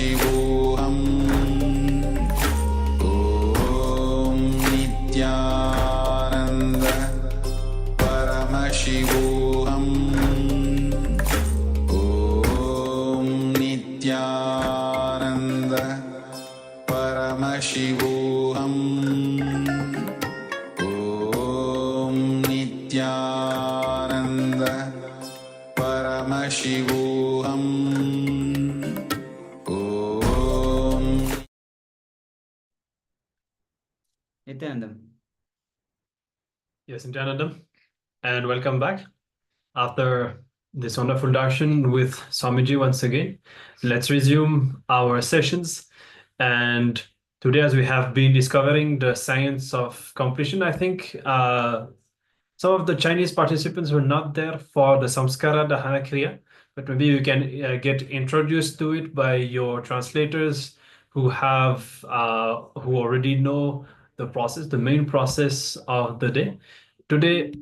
Paramashivoham Om Nityananda Paramashivoham Om Nityananda Paramashivoham Om Nityananda Paramashivoham Om Nityanandam. Yes, Nityanandam, and welcome back after this wonderful darshan with Swamiji once again. Let's resume our sessions. And today, as we have been discovering the science of completion, I think some of the Chinese participants were not there for the Samskara Dahana Kriya, but maybe you can get introduced to it by your translators who already know the process, the main process of the day. Today,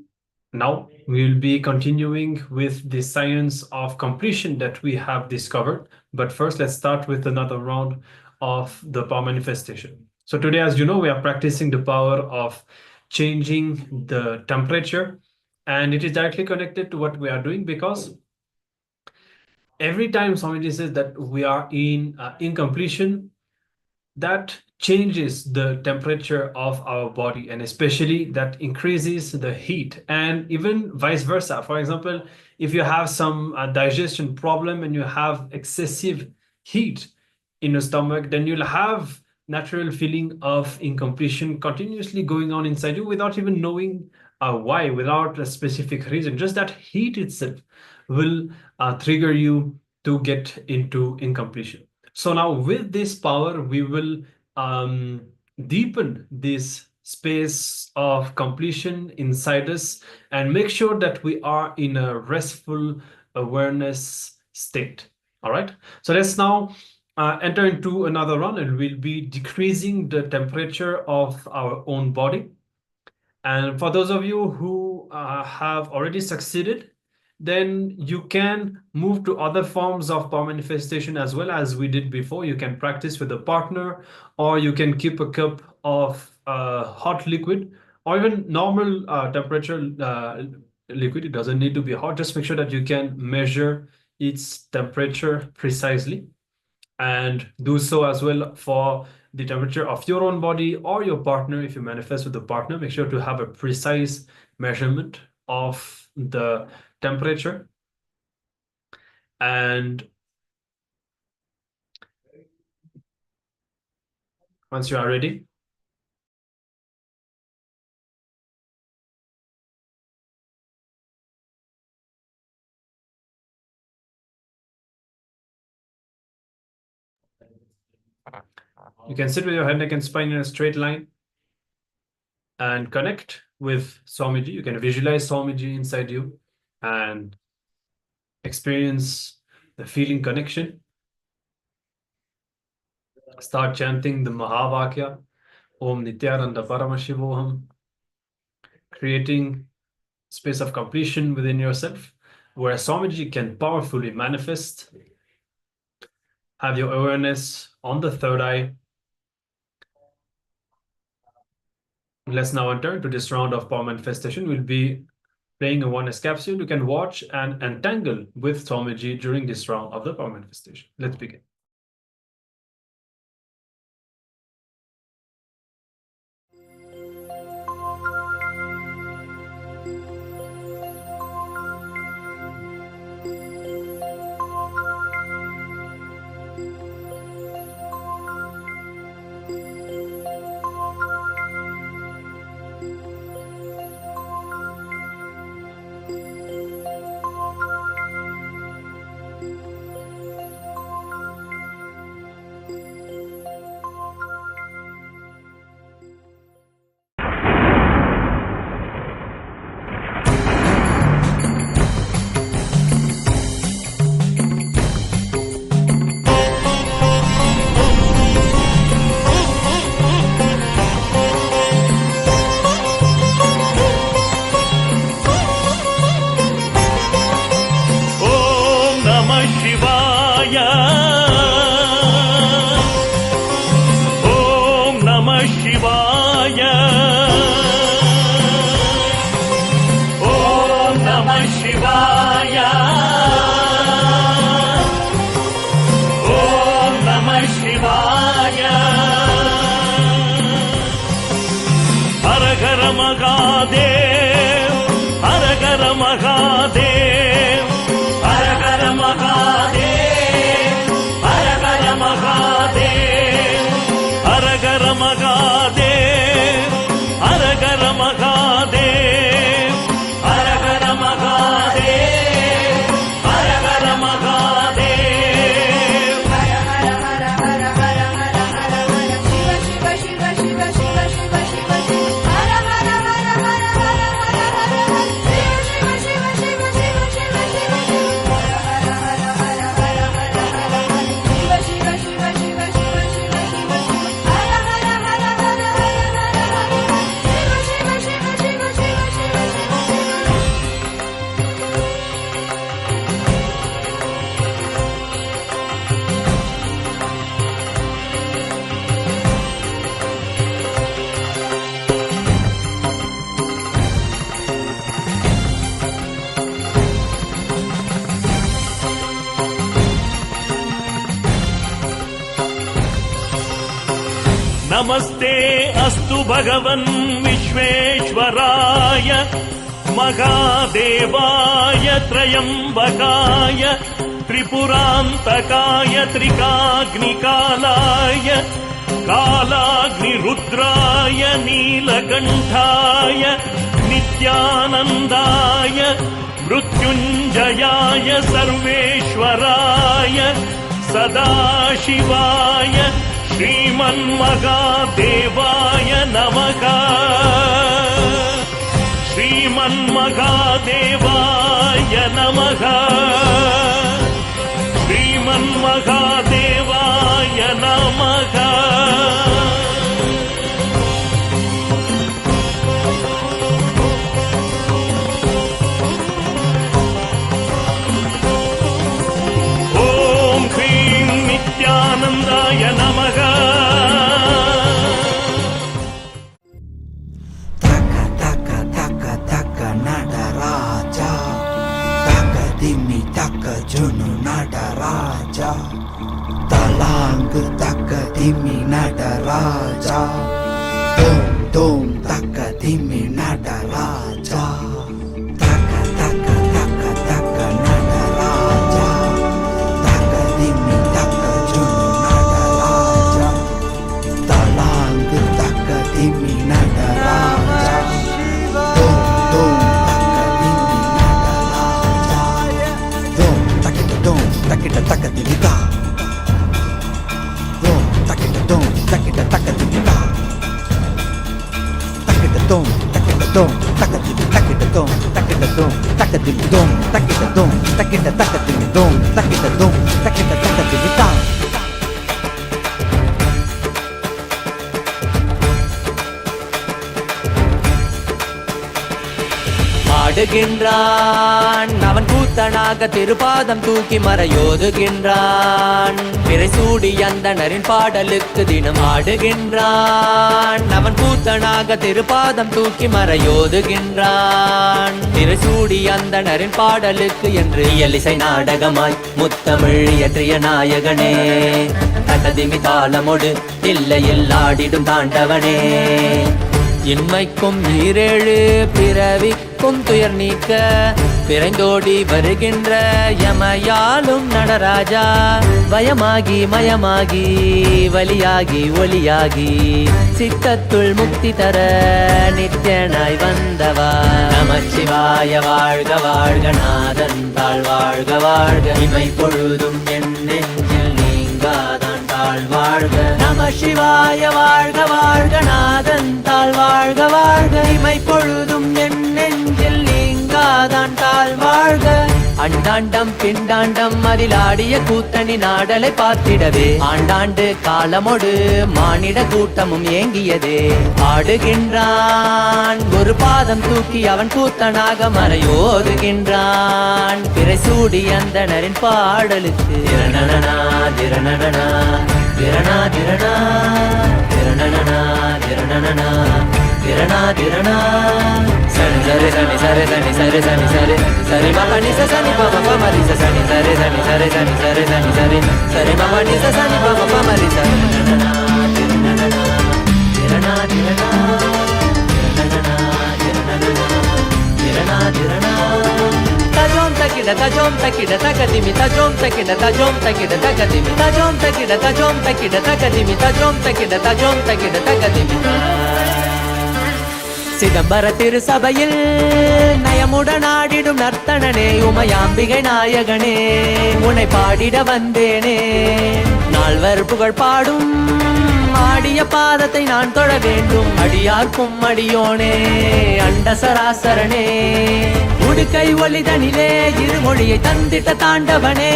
now we will be continuing with the science of completion that we have discovered. But first, let's start with another round of the power manifestation. So today, as you know, we are practicing the power of changing the temperature, and it is directly connected to what we are doing, because every time Swamiji says that we are in completion, that changes the temperature of our body, and especially that increases the heat, and even vice versa. For example, if you have some digestion problem and you have excessive heat in your stomach, then you'll have natural feeling of incompletion continuously going on inside you without even knowing why, without a specific reason. Just that heat itself will trigger you to get into incompletion. So now with this power, we will deepen this space of completion inside us and make sure that we are in a restful awareness state. All right. So let's now enter into another run, and we'll be decreasing the temperature of our own body. And for those of you who have already succeeded, then you can move to other forms of power manifestation as well, as we did before. You can practice with a partner, or you can keep a cup of hot liquid, or even normal temperature liquid. It doesn't need to be hot. Just make sure that you can measure its temperature precisely, and do so as well for the temperature of your own body or your partner. If you manifest with a partner, make sure to have a precise measurement of the temperature. And once you are ready, you can sit with your head, neck, and spine in a straight line and connect with Swamiji. You can visualize Swamiji inside you and experience the feeling connection. Start chanting the Mahavakya, Om Nityananda Paramashivoham, creating space of completion within yourself, where Swamiji can powerfully manifest. Have your awareness on the third eye. Let's now enter into this round of power manifestation. We'll be playing a oneness capsule. You can watch and entangle with Swamiji during this round of the power manifestation. Let's begin. Shivaya. Hara Hara Mahadev, Hara Hara Mahadev, Hara Hara Mahadev, Hara Hara Mahadev, Hara Hara Mahadev, Hara Hara Mahadev, Hara Hara Mahadev, Hara Hara Mahadev. Shiva Shiva Shiva Shiva Shiva Shiva Shiva Hara Hara Hara Hara Hara Hara Hara Shiva Shiva Shiva Shiva Shiva Shiva Shiva Hara Hara Hara Hara Hara Hara Shiva Shiva Shiva Shiva Shiva Shiva Shiva Hara Hara Hara Hara Hara Hara Shiva Shiva Shiva Shiva Shiva Shiva Shiva. नमस्ते अस्तु भगवन् विश्वेश्वराय महादेवाय त्रयम्बकाय त्रिपुरान्तकाय त्रिकाग्निकालाय कालाग्निरुद्राय नीलकण्ठाय नित्यानन्दाय मृत्युञ्जयाय सर्वेश्वराय सदाशिवाय श्रीमन्महादेवाय नमः। श्रीमन्महादेवाय नमः। श्रीमन्महादेवाय नमः। ॐ ह्रीं नित्यानन्दाय नमः। Taka taka taka taka Nataraja, taka dimi taka junu Nataraja, talang taka dimi Nataraja, dom dom taka dimi Nataraja, taka taka taka taka Nataraja, taka dimi taka junu Nataraja, talang taka dimi Nataraja, dom dom taka dimi Nataraja, dom takita dom takita taka dimita, dom takita dom takita taka dimita, takita dom takita dom taka dimi takita dom takita dom taka dimi dom takita dom takita taka dimi dom takita dom takita taka dimita. ஆடுகின்றான் அவன் கூத்தனாக திருப்பாதம் தூக்கி மறையோதுகின்றான் பிறை சூடி அந்தணரின் பாடலுக்கு தினம் ஆடுகின்றான் அவன் கூத்தனாக திருப்பாதம் தூக்கி மறையோதுகின்றான் பிறை சூடி அந்தணரின் பாடலுக்கு என்று இயலிசை நாடகமாய் முத்தமிழ் இயற்றிய நாயகனே தகதிமி தாளமொடு இல்லையில் ஆடிடும் தாண்டவனே இன்மைக்கும் ஈரேழு பிறவிக்கும் துயர் நீக்க பிறந்தோடி வருகின்ற யமயாலும் நடராஜா பயமாகி மயமாகி வலியாகி ஒளியாகி சித்தத்துள் முக்தி தர நித்யனாய் வந்தவா நமச்சிவாய வாழ்க வாழ்க நாதன் தாழ் வாழ்க வாழ்க இமை பொழுதும் என் நெஞ்சில் நீங்காதான் தாழ் வாழ்க நம சிவாய வாழ்க வாழ்க நாதன் தாழ் வாழ்க வாழ்க இமை பொழுதும் என் நெஞ்சில் நீங்காதான் தாழ் வாழ்க அண்டாண்டம் பிண்டாண்டம் அதில் ஆடிய கூத்தணி நாடலை பார்த்திடவே ஆண்டாண்டு காலமொடு மானிட கூட்டமும் ஏங்கியதே ஆடுகின்றான் ஒரு பாதம் தூக்கி அவன் கூத்தனாக மறையோதுகின்றான் பிறை சூடி அந்தணரின் பாடலுக்கு திரணனா திரணனா திரணா திரணா திரணனா திரணனா திரணனா tirana tirana sani sare sani sare sani sare sani sare sare ma pa ni sa sani pa ma pa ma ri sa sani sare sani sare sani sare sani sare sare ma pa ni sa sani pa ma pa ma ri sa tirana tirana tirana tirana tirana tajom takida takadimi tajom takida takadimi tajom takida takadimi tajom takida takadimi சிதம்பர திருசபையில் நயமுடன் ஆடிடும் நர்த்தனனே உமையாம்பிகை நாயகனே உன்னை பாடிட வந்தேனே நால்வர் புகழ் பாடும் ஆடிய பாதத்தை நான் தொழ வேண்டும் அடியார்க்கும் அடியோனே அண்ட சராசரனே உடுக்கை ஒளிதனிலே இருமொழியை தந்திட்ட தாண்டவனே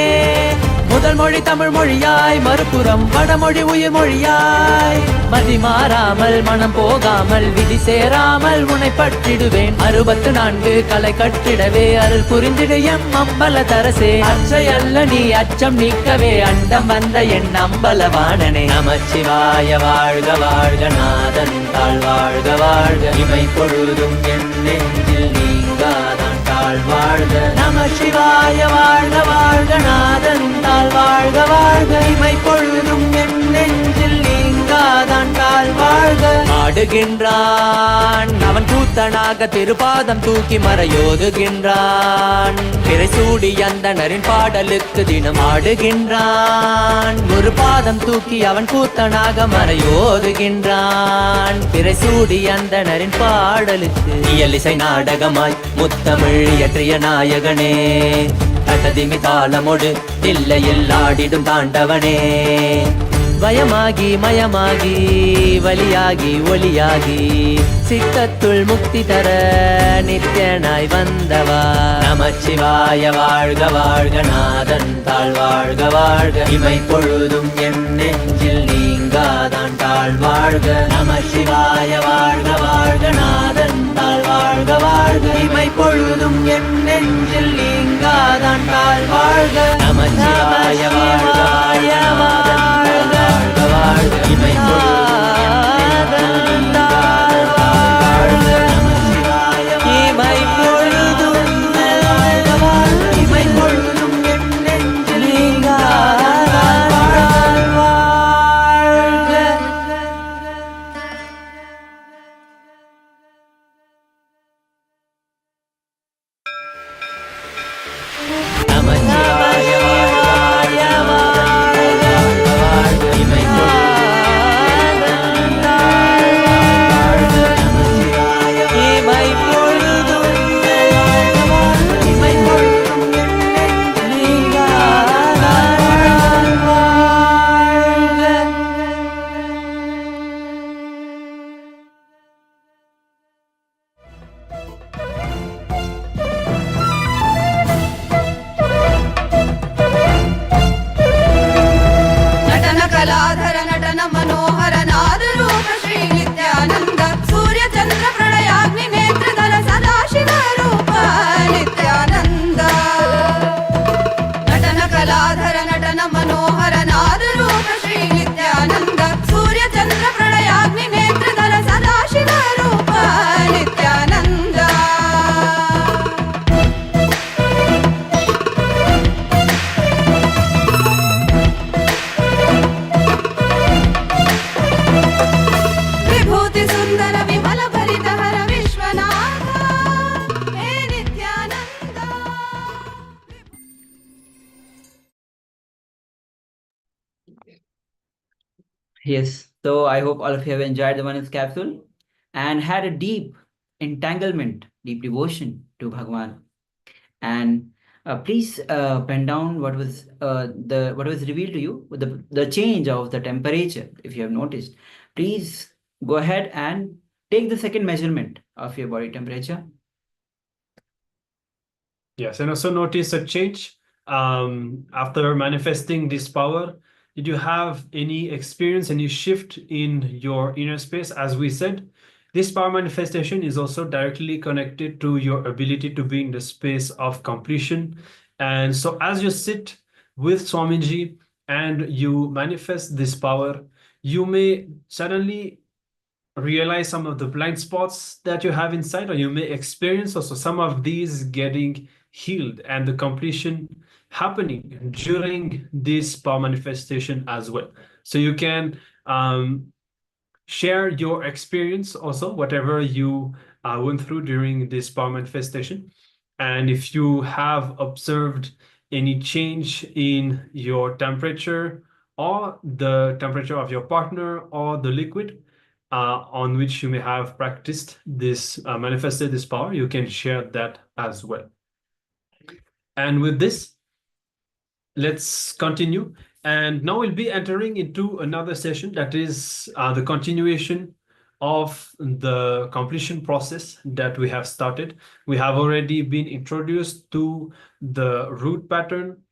முதல் மொழி தமிழ் மொழியாய் மறுபுறம் வடமொழி உயிர் மொழியாய் மதி மாறாமல் மனம் போகாமல் விதி சேராமல் உன்னை பற்றிடுவேன் 64 கலை கட்டிடவே அருள் புரிந்திடு எம் அம்பல தரசே அச்சை அல்ல நீ அச்சம் நீக்கவே அண்டம் வந்த என் அம்பலவாணனே நமச்சிவாய வாழ்க வாழ்க நாதன் தாழ் வாழ்க வாழ்க இமை பொழுதும் என் நெஞ்சில் நீங்காதான் தாழ் வாழ்க நமசிவாய வாழ்க வாழ்க நாதன் தாழ் வாழ்க வாழ்க இமை பொழுதும் என் நெஞ்சில் நீங்காதான் தாழ் வாழ்க ஆடுகின்றான் அவன் கூத்தனாக திருப்பாதம் தூக்கி மறையோதுகின்றான் திரைசூடி அந்தணரின் பாடலுக்கு தினம் ஆடுகின்றான் ஒரு பாதம் தூக்கி அவன் கூத்தனாக மறையோதுகின்றான் திரைசூடி அந்தணரின் பாடலுக்கு இயலிசை நாடகமாய் முத்தமிழ் இயற்றிய நாயகனே தகதிமி தாளமொடு தில்லையில் ஆடிடும் தாண்டவனே பயமாகி மயமாகி வலியாகி ஒளியாகி சித்தத்துள் முக்தி தர நித்யனாய் வந்தவா நமச்சிவாய வாழ்க வாழ்க நாதன் தாழ் வாழ்க வாழ்க இமை பொழுதும் என் நெஞ்சில் நீங்காதான் தாழ் வாழ்க நமசிவாய வாழ்க வாழ்க நாதன் தாழ் வாழ்க வாழ்க இமை பொழுதும் என் நெஞ்சில் நீங்காதான் தாழ் வாழ்க நமசிவாய வாழ்க வாழ்க வாழ்க இமை பொழுதும் இமை பொழுதும் இமை பொழுதும் என் நெஞ்சில் நீங்காதான் வாழ்க நமசிவாய வாழ்க வாழ்க இமை இமை பொழுதும் இமை பொழுதும் நீங்காதான் வாழ்க ನಟನ ಕಲಾಧರ ನಟನ ಮನೋಹರ ನಾದ ರೂಪ ಶ್ರೀ ನಿತ್ಯಾನಂದ ಸೂರ್ಯ ಚಂದ್ರ ಪ್ರಳಯಾಗ್ನಿ ನೇತ್ರಧರ ಸದಾಶಿವ ರೂಪ ನಿತ್ಯಾನಂದ ನಟನ ಕಲಾಧರ ನಟನ ಮನೋಹರ ನಾದ ರೂಪ ಶ್ರೀ ನಿತ್ಯಾನಂದ ಸೂರ್ಯ ಚಂದ್ರ ಪ್ರಳಯಾಗ್ನಿ ನೇತ್ರಧರ ಸದಾಶಿವ ರೂಪ ನಿತ್ಯಾನಂದ ವಿಭೂತಿ ಸುಂದರ ವಿಮಲ ಭರಿತ ಹರ ವಿಶ್ವನಾಥ ಹೇ Nithyananda Yes, so I hope all of you have enjoyed the Oneness capsule and had a deep entanglement, deep devotion to Bhagavan. And please pen down what was revealed to you, the change of the temperature. If you have noticed, please go ahead and take the second measurement of your body temperature. Yes, and also notice a change after manifesting this power. Did you have any experience, any shift in your inner space? As we said, this power manifestation is also directly connected to your ability to be in the space of completion. And so as you sit with Swamiji and you manifest this power, you may suddenly realize some of the blind spots that you have inside, or you may experience also some of these getting healed and the completion happening during this power manifestation as well. So you can share your experience also, whatever you went through during this power manifestation. And if you have observed any change in your temperature or the temperature of your partner or the liquid on which you may have practiced this, manifested this power, you can share that as well. And with this, let's continue. And now we'll be entering into another session that is the continuation of the completion process that we have started. We have already been introduced to the root pattern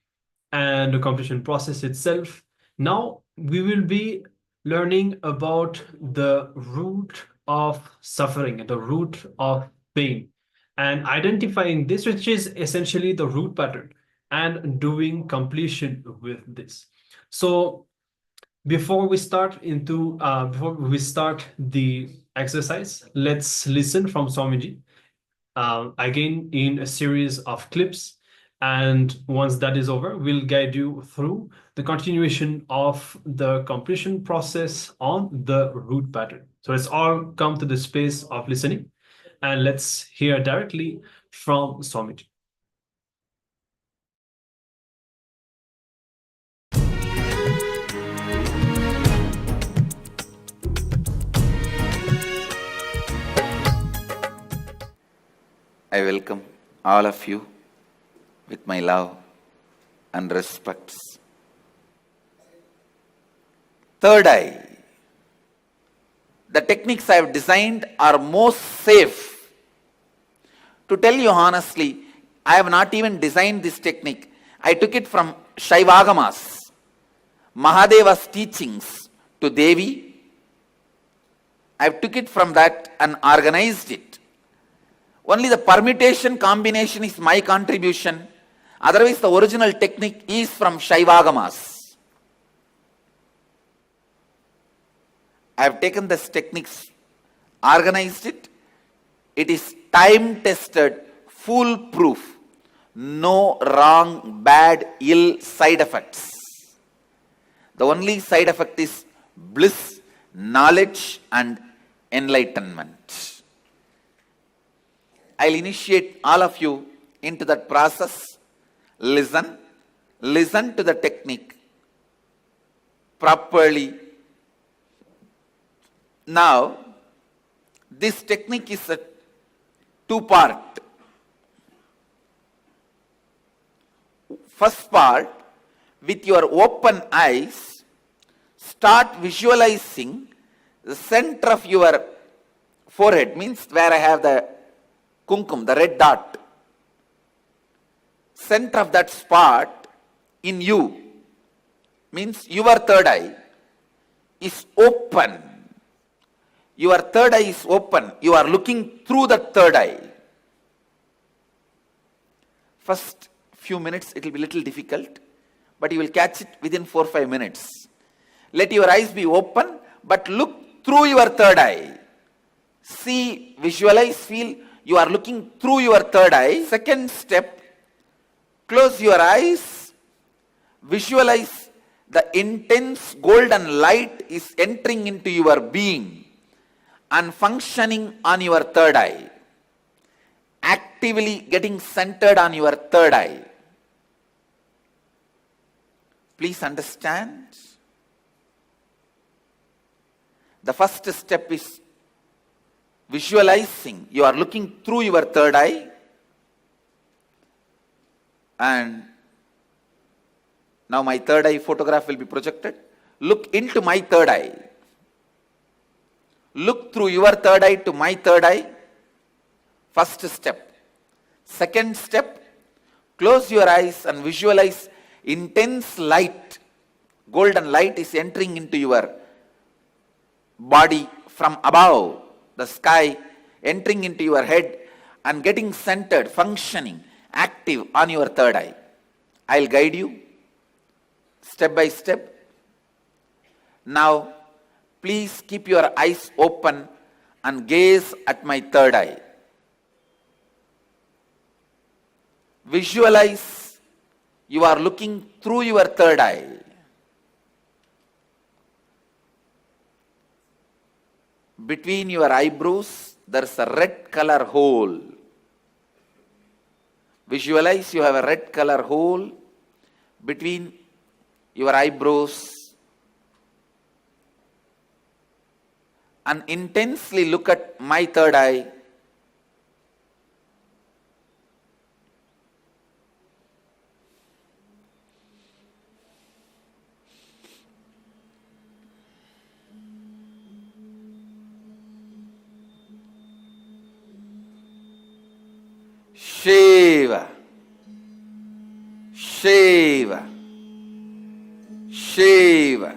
and the completion process itself. Now we will be learning about the root of suffering, the root of pain, and identifying this, which is essentially the root pattern, and doing completion with this. So before we start the exercise, let's listen from Swamiji again in a series of clips. And once that is over, we'll guide you through the continuation of the completion process on the root pattern. So let's all come to the space of listening, and let's hear directly from Swamiji. I welcome all of you with my love and respects. Third eye. The techniques I have designed are most safe. To tell you honestly, I have not even designed this technique. I took it from Shaivagamas, Mahadeva's teachings to Devi. I took it from that and organized it. Only the permutation combination is my contribution. Otherwise, the original technique is from Shaivagamas. I have taken this techniques, organized it. It is time-tested, foolproof. No wrong, bad, ill side effects. The only side effect is bliss, knowledge, and enlightenment. I'll initiate all of you into that process. Listen to the technique properly. Now, this technique is a two-part. First part, with your open eyes, start visualizing the center of your forehead, means where I have the kumkum, the red dot. Center of that spot in you, means your third eye is open. Your third eye is open. You are looking through the third eye. First few minutes it will be little difficult, but you will catch it within 4 or 5 minutes. Let your eyes be open, but look through your third eye. See, visualize, feel you are looking through your third eye. Second step, close your eyes. Visualize the intense golden light is entering into your being and functioning on your third eye. Actively getting centered on your third eye. Please understand. The first step is visualizing. You are looking through your third eye. And now my third eye photograph will be projected. Look into my third eye. Look through your third eye to my third eye. First step. Second step, close your eyes and visualize intense light. Golden light is entering into your body from above, the sky, entering into your head and getting centered, functioning, active on your third eye. I'll guide you step by step. Now, Please keep your eyes open and gaze at my third eye. Visualize you are looking through your third eye. Between your eyebrows, there is a red color hole. Visualize you have a red color hole between your eyebrows and intensely look at my third eye. Shiva, Shiva, Shiva.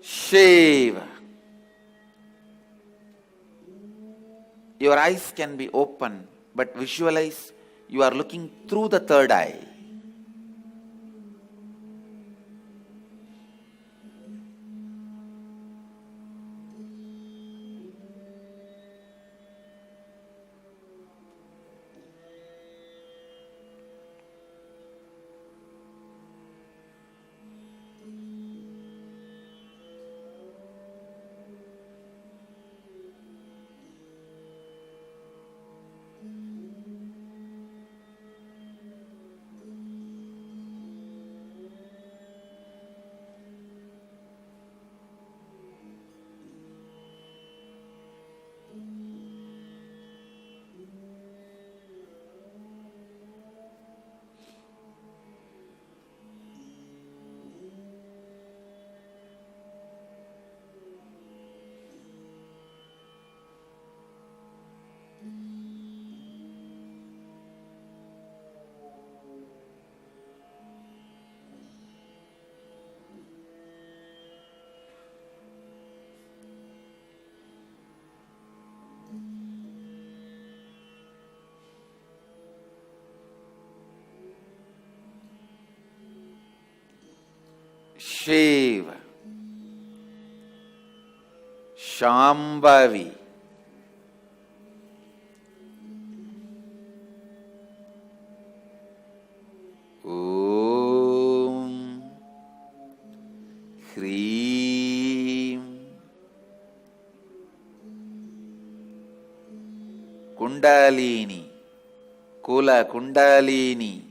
Shiva. Your eyes can be open, but visualize you are looking through the third eye. Shiva, Shambhavi, Om, Hreem, Kundalini, Kula Kundalini,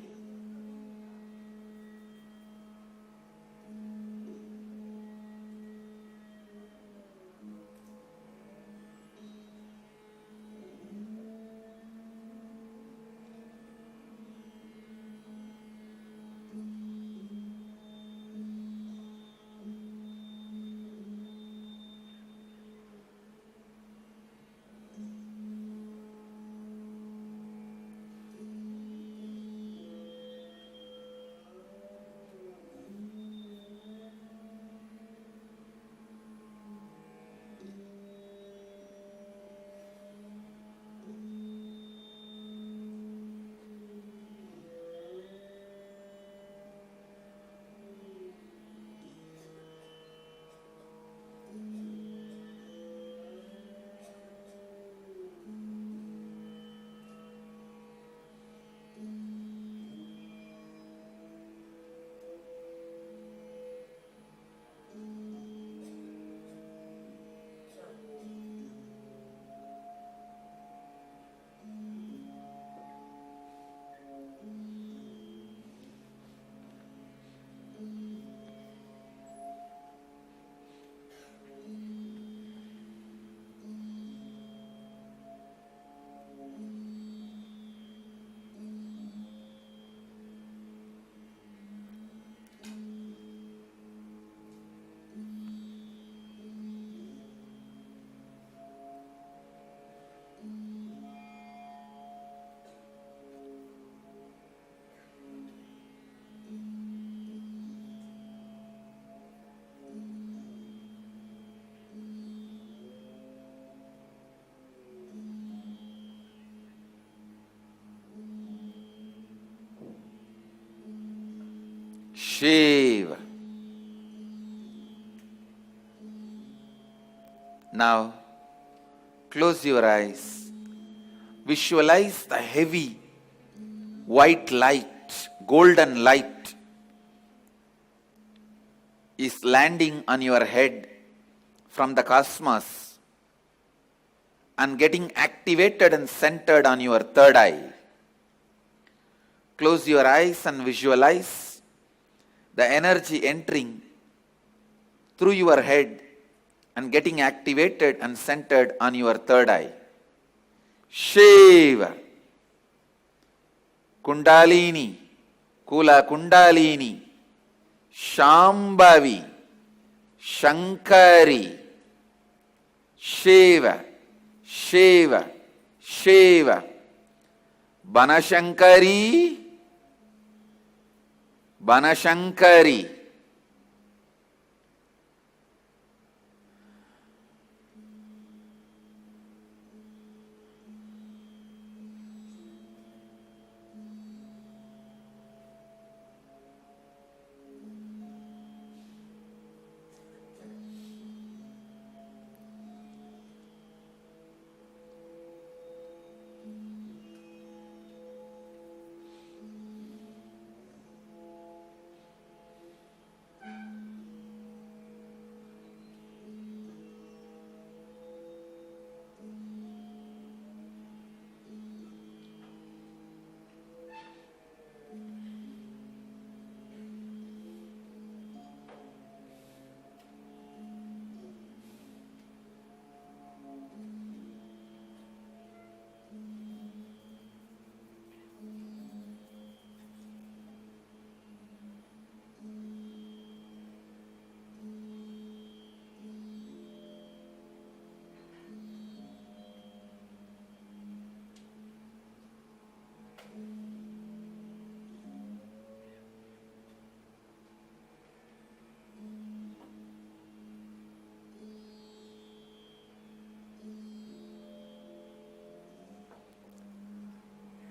Shiva. Now, close your eyes. Visualize the heavy white light, golden light is landing on your head from the cosmos and getting activated and centered on your third eye. Close your eyes and visualize the energy entering through your head and getting activated and centered on your third eye. Shiva. Kundalini, Kula Kundalini, Shambhavi, Shankari, Shiva, Shiva, Shiva, Banashankari, Banashankari.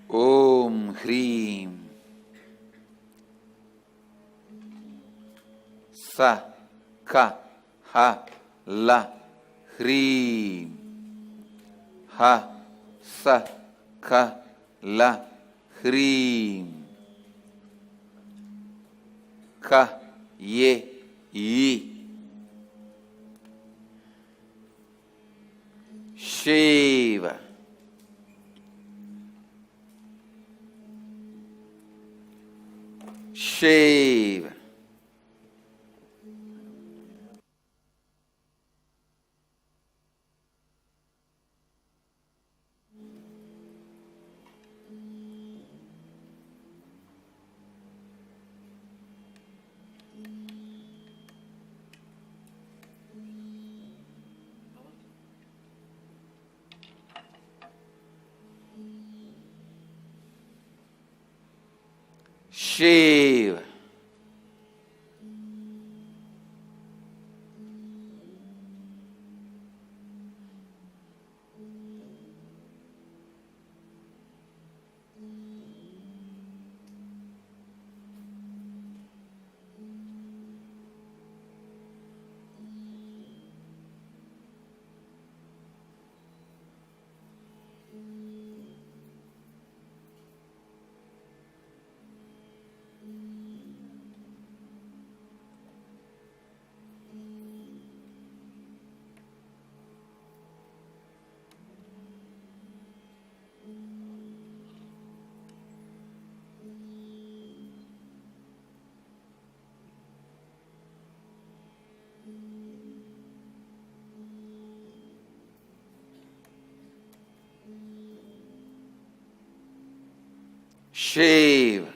Om Hreem Sa Ka Ha La Hreem Ha Sa Ka La Hreem Ka Ye Yi Shiva. Shiva. Shiva. Shiva.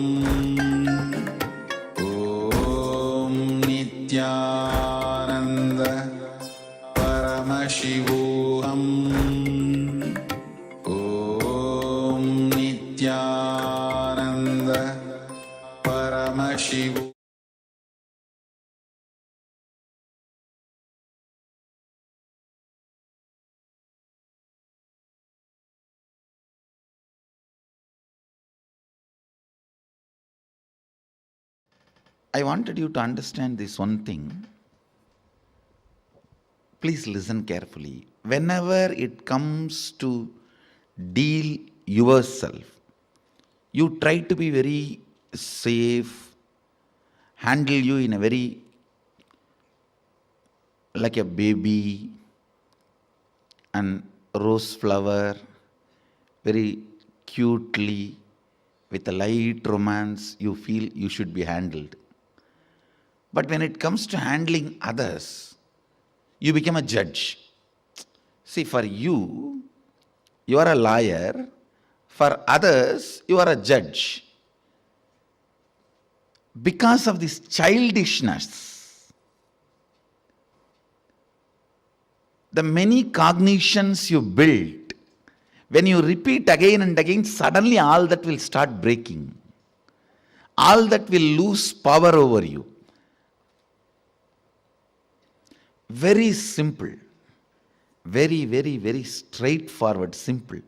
Paramashivoham I wanted you to understand this one thing. Please listen carefully. Whenever it comes to deal yourself, you try to be very safe, handle you in a very like a baby and rose flower, very cutely, with a light romance, you feel you should be handled. But when it comes to handling others, you become a judge. See, for you, you are a liar. For others, you are a judge. Because of this childishness, the many cognitions you build, when you repeat again and again, suddenly all that will start breaking. All that will lose power over you. Very simple. Very, very, very straightforward, simple.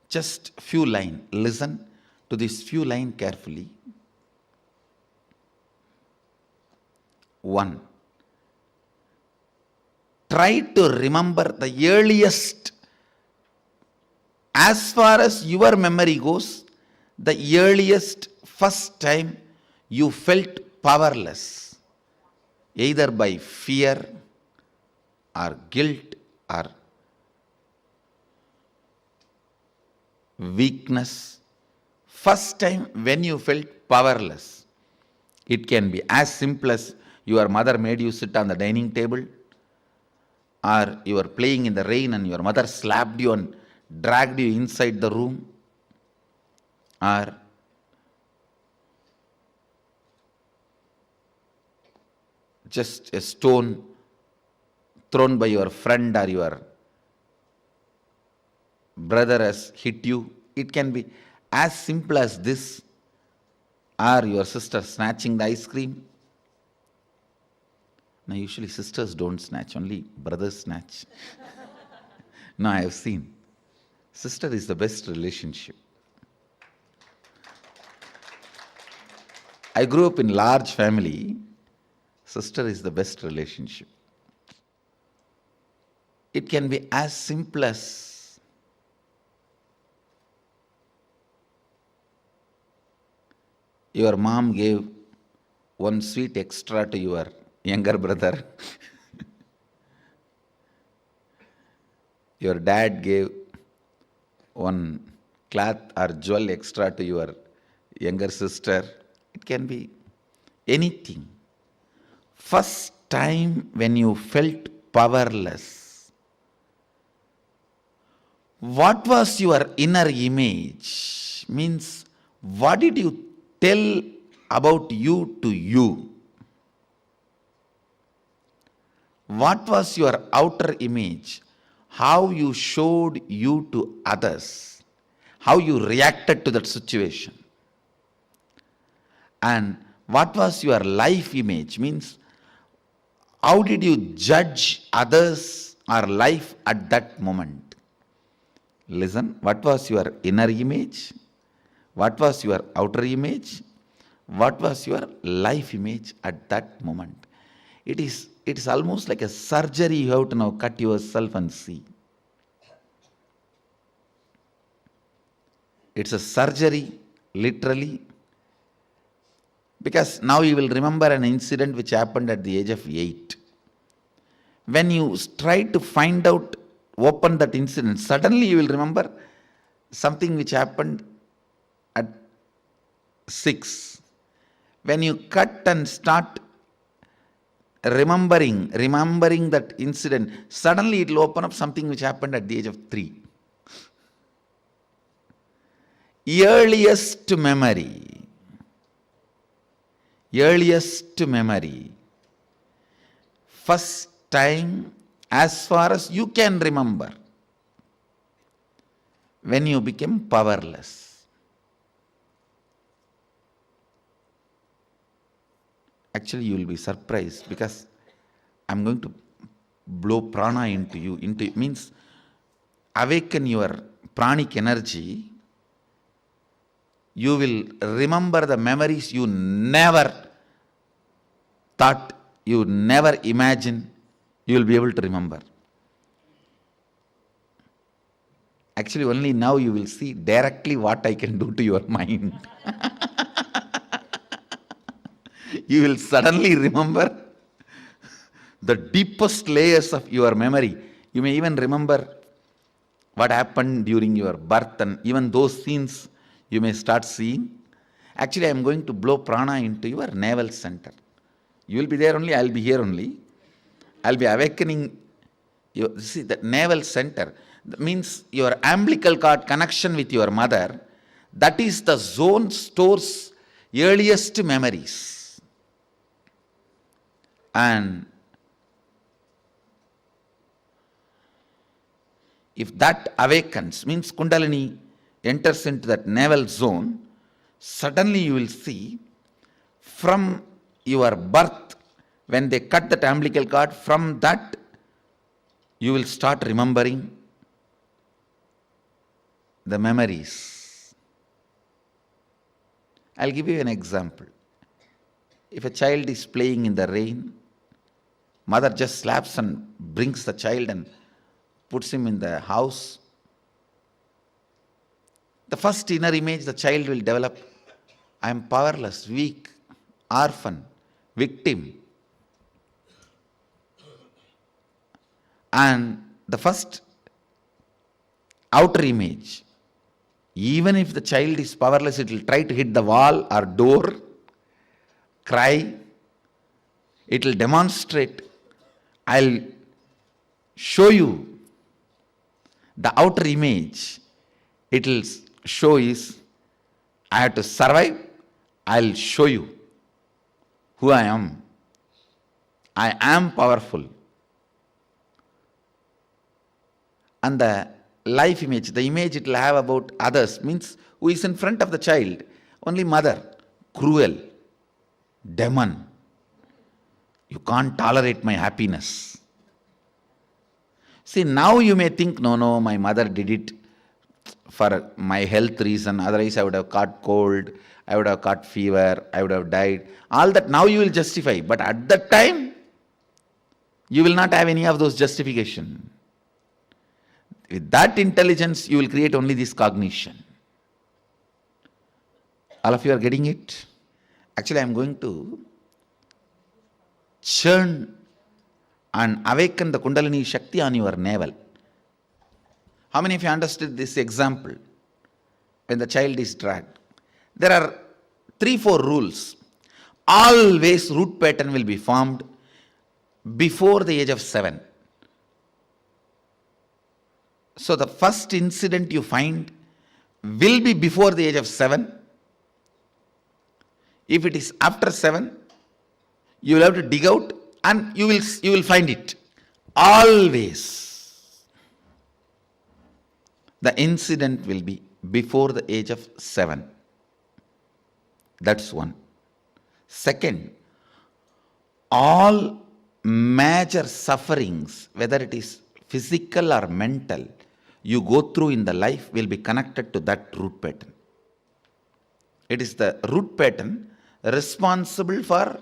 Just few lines. Listen to this few lines carefully. 1. Try to remember the earliest, as far as your memory goes, the earliest first time you felt powerless, either by fear or guilt or weakness. First time when you felt powerless. It can be as simple as your mother made you sit on the dining table, or you were playing in the rain and your mother slapped you and dragged you inside the room, or just a stone thrown by your friend or your brother has hit you. It can be as simple as this, or your sister snatching the ice cream. Now usually sisters don't snatch, only brothers snatch. No, I have seen. Sister is the best relationship. I grew up in large family. Sister is the best relationship. It can be as simple as your mom gave one sweet extra to your younger brother. Your dad gave one cloth or jewel extra to your younger sister. It can be anything. First time when you felt powerless, what was your inner image? Means, what did you tell about you to you? What was your outer image? How you showed you to others? How you reacted to that situation? And what was your life image? Means, how did you judge others or life at that moment? Listen, what was your inner image? What was your outer image? What was your life image at that moment? It is almost like a surgery. You have to now cut yourself and see. It's a surgery, literally. Because now you will remember an incident which happened at the age of 8. When you try to find out, open that incident, suddenly you will remember something which happened at 6. When you cut and start remembering that incident, suddenly it will open up something which happened at the age of 3. Earliest memory. First time, as far as you can remember, when you became powerless. Actually, you will be surprised because I'm going to blow prana into you. Means awaken your pranic energy. You will remember the memories you never thought, you never imagined you will be able to remember. Actually, only now you will see directly what I can do to your mind. You will suddenly remember the deepest layers of your memory. You may even remember what happened during your birth, and even those scenes you may start seeing. Actually, I am going to blow prana into your navel center. You will be there only, I will be here only. I will be awakening you. See, the navel center means your umbilical cord connection with your mother. That is the zone stores earliest memories. And if that awakens, means Kundalini enters into that navel zone, suddenly you will see from your birth, when they cut that umbilical cord, from that you will start remembering the memories. I'll give you an example. If a child is playing in the rain, mother just slaps and brings the child and puts him in the house. The first inner image the child will develop, I am powerless, weak, orphan, victim. And the first outer image, even if the child is powerless, it will try to hit the wall or door, cry, it will demonstrate, I'll show you. The outer image, it will show is, I have to survive, I'll show you who I am. I am powerful. And the life image, the image it will have about others, means who is in front of the child, only mother, cruel, demon. You can't tolerate my happiness. See, now you may think, no, my mother did it for my health reason, otherwise I would have caught cold, I would have caught fever, I would have died. All that now you will justify, but at that time, you will not have any of those justification. With that intelligence, you will create only this cognition. All of you are getting it? Actually, I am going to churn and awaken the Kundalini Shakti on your navel. How many of you understood this example? When the child is dragged, there are 3-4 rules. Always root pattern will be formed before the age of 7. So the first incident you find will be before the age of 7. If it is after 7, you will have to dig out and you will find it. Always the incident will be before the age of 7. That's one. Second, all major sufferings, whether it is physical or mental, you go through in the life will be connected to that root pattern. It is the root pattern responsible for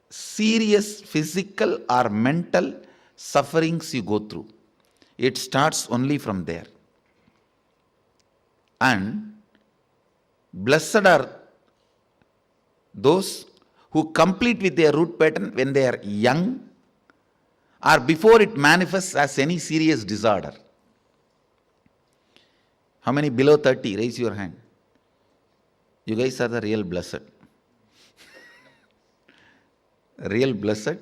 serious physical or mental sufferings you go through. It starts only from there. And blessed are those who complete with their root pattern when they are young or before it manifests as any serious disorder. How many below 30? Raise your hand. You guys are the real blessed. Real blessed.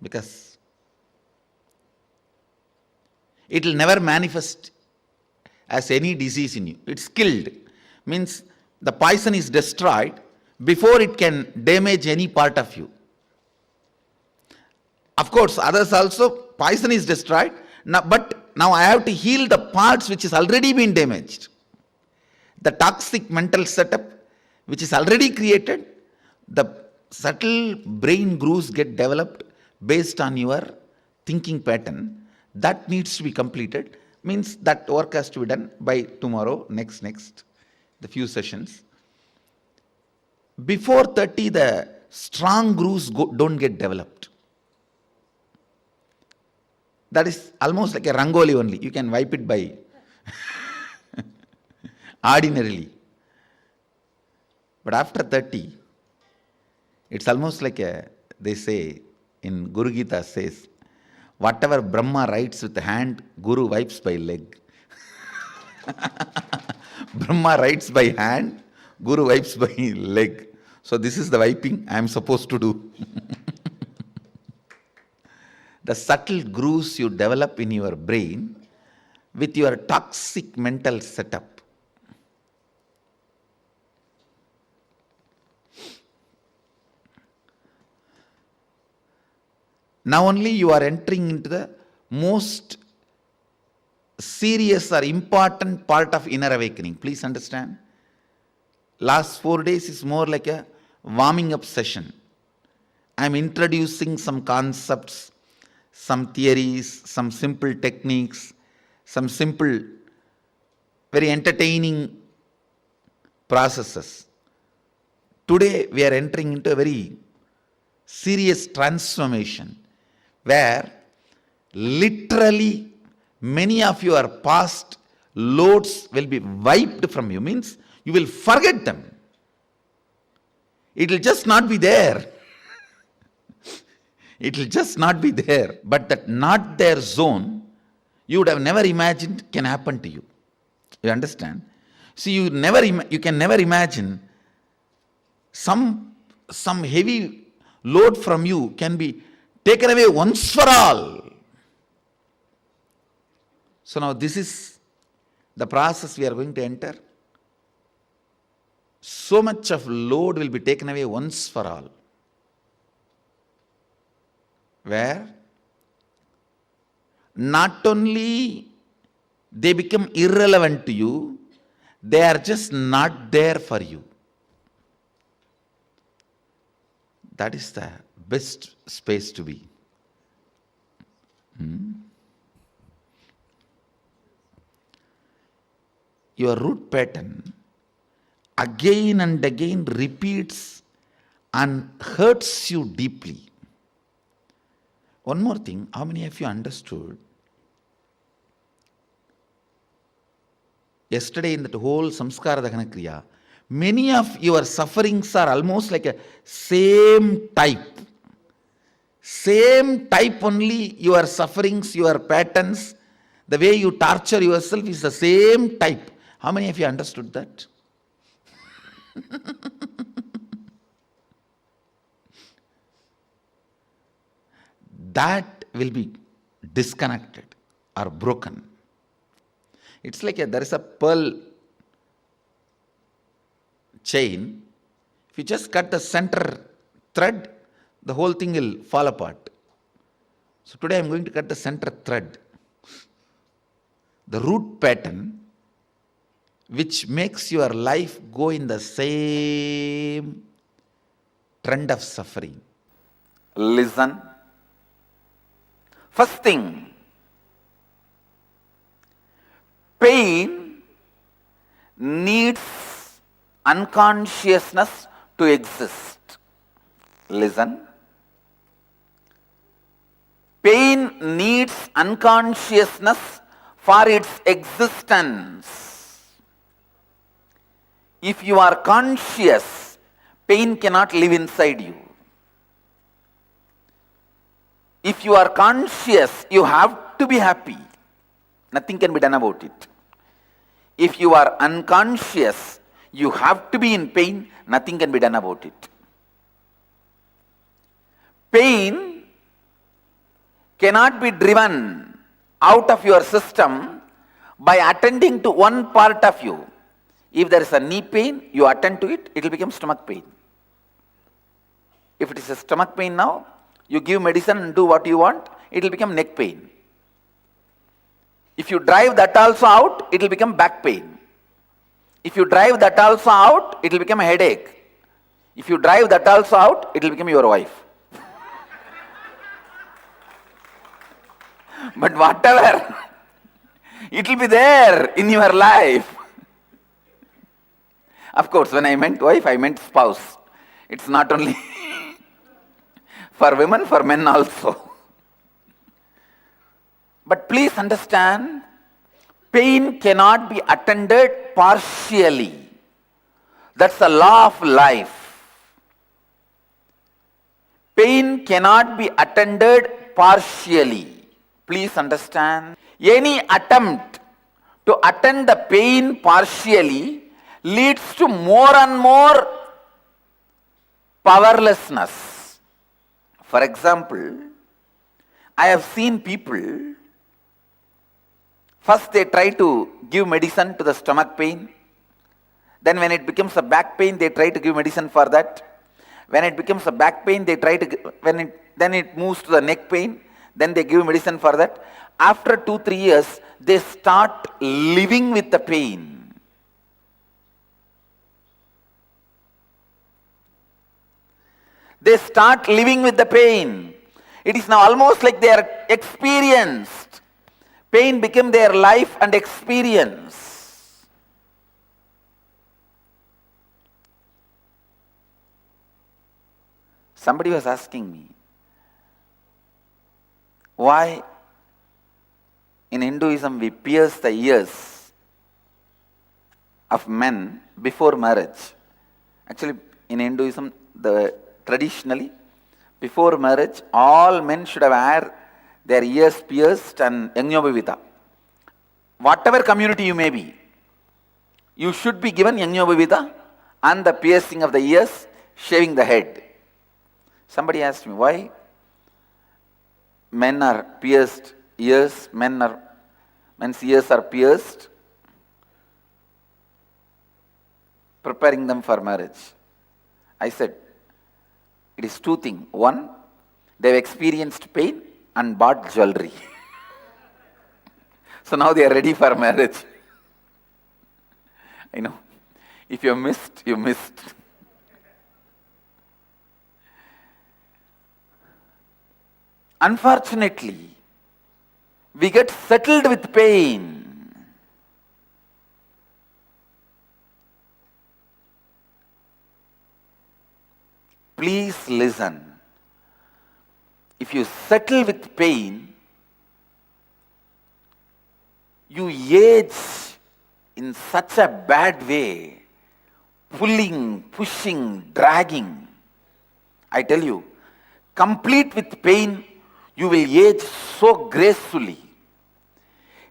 Because it will never manifest as any disease in you. It's killed. Means the poison is destroyed before it can damage any part of you. Of course, others also, poison is destroyed. But now I have to heal the parts which has already been damaged. The toxic mental setup which is already created, the subtle brain grooves get developed based on your thinking pattern. That needs to be completed. Means that work has to be done by tomorrow, next, the few sessions. Before 30, the strong grooves don't get developed. That is almost like a rangoli only. You can wipe it by ordinarily. But after 30, it's almost like they say in Guru Gita says, whatever Brahma writes with the hand, Guru wipes by leg. Brahma writes by hand, Guru wipes by leg. So this is the wiping I am supposed to do. The subtle grooves you develop in your brain with your toxic mental setup. Now only you are entering into the most serious or important part of inner awakening. Please understand. Last 4 days is more like a warming up session. I am introducing some concepts, some theories, some simple techniques, some simple, very entertaining processes. Today we are entering into a very serious transformation where literally many of your past loads will be wiped from you. Means you will forget them. It will just not be there. It will just not be there. But that not there zone, you would have never imagined can happen to you. You understand? See, you can never imagine some heavy load from you can be taken away once for all. So now this is the process we are going to enter. So much of load will be taken away once for all. Where not only they become irrelevant to you, they are just not there for you. That is the best space to be. Your root pattern again and again repeats and hurts you deeply. One more thing, how many of you understood? Yesterday in that whole Samskara Dahana Kriya, many of your sufferings are almost like a same type. Same type only, your sufferings, your patterns, the way you torture yourself is the same type. How many of you understood that? That will be disconnected or broken. It's like there is a pearl chain. If you just cut the center thread, the whole thing will fall apart. So today I am going to cut the center thread. The root pattern which makes your life go in the same trend of suffering. Listen. First thing, pain needs unconsciousness to exist. Listen. Pain needs unconsciousness for its existence. If you are conscious, pain cannot live inside you. If you are conscious, you have to be happy. Nothing can be done about it. If you are unconscious, you have to be in pain. Nothing can be done about it. Pain cannot be driven out of your system by attending to one part of you. If there is a knee pain, you attend to it, it will become stomach pain. If it is a stomach pain now, you give medicine and do what you want, it will become neck pain. If you drive that also out, it will become back pain. If you drive that also out, it will become a headache. If you drive that also out, it will become your wife. But whatever, it will be there in your life. Of course, when I meant wife, I meant spouse. It's not only for women, for men also. But please understand, pain cannot be attended partially. That's the law of life. Pain cannot be attended partially. Please understand. Any attempt to attend the pain partially leads to more and more powerlessness. For example, I have seen people, first they try to give medicine to the stomach pain. Then when it becomes a back pain, they try to give medicine for that. When it becomes a back pain, they try to, then it moves to the neck pain. Then they give medicine for that. After 2-3 years, they start living with the pain. They start living with the pain. It is now almost like they are experienced. Pain became their life and experience. Somebody was asking me, why in Hinduism we pierce the ears of men before marriage? Actually, in Hinduism, traditionally, before marriage, all men should have had their ears pierced and yajñobhavita. Whatever community you may be, you should be given yajñobhavita and the piercing of the ears, shaving the head. Somebody asked me, why men are pierced ears, men's ears are pierced, preparing them for marriage. I said, it is two things. One, they have experienced pain and bought jewelry. So now they are ready for marriage. I know. If you missed, you missed. Unfortunately, we get settled with pain. Please listen. If you settle with pain, you age in such a bad way, pulling, pushing, dragging. I tell you, complete with pain, you will age so gracefully.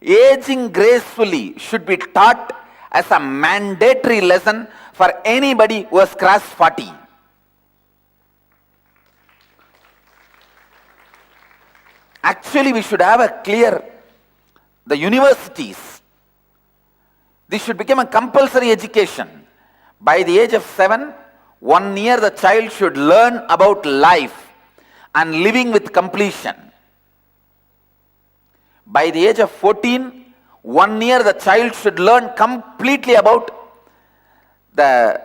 Aging gracefully should be taught as a mandatory lesson for anybody who has crossed 40. Actually, we should have a clear, the universities, this should become a compulsory education. By the age of 7, 1 year the child should learn about life and living with completion. By the age of 14, 1 year the child should learn completely about the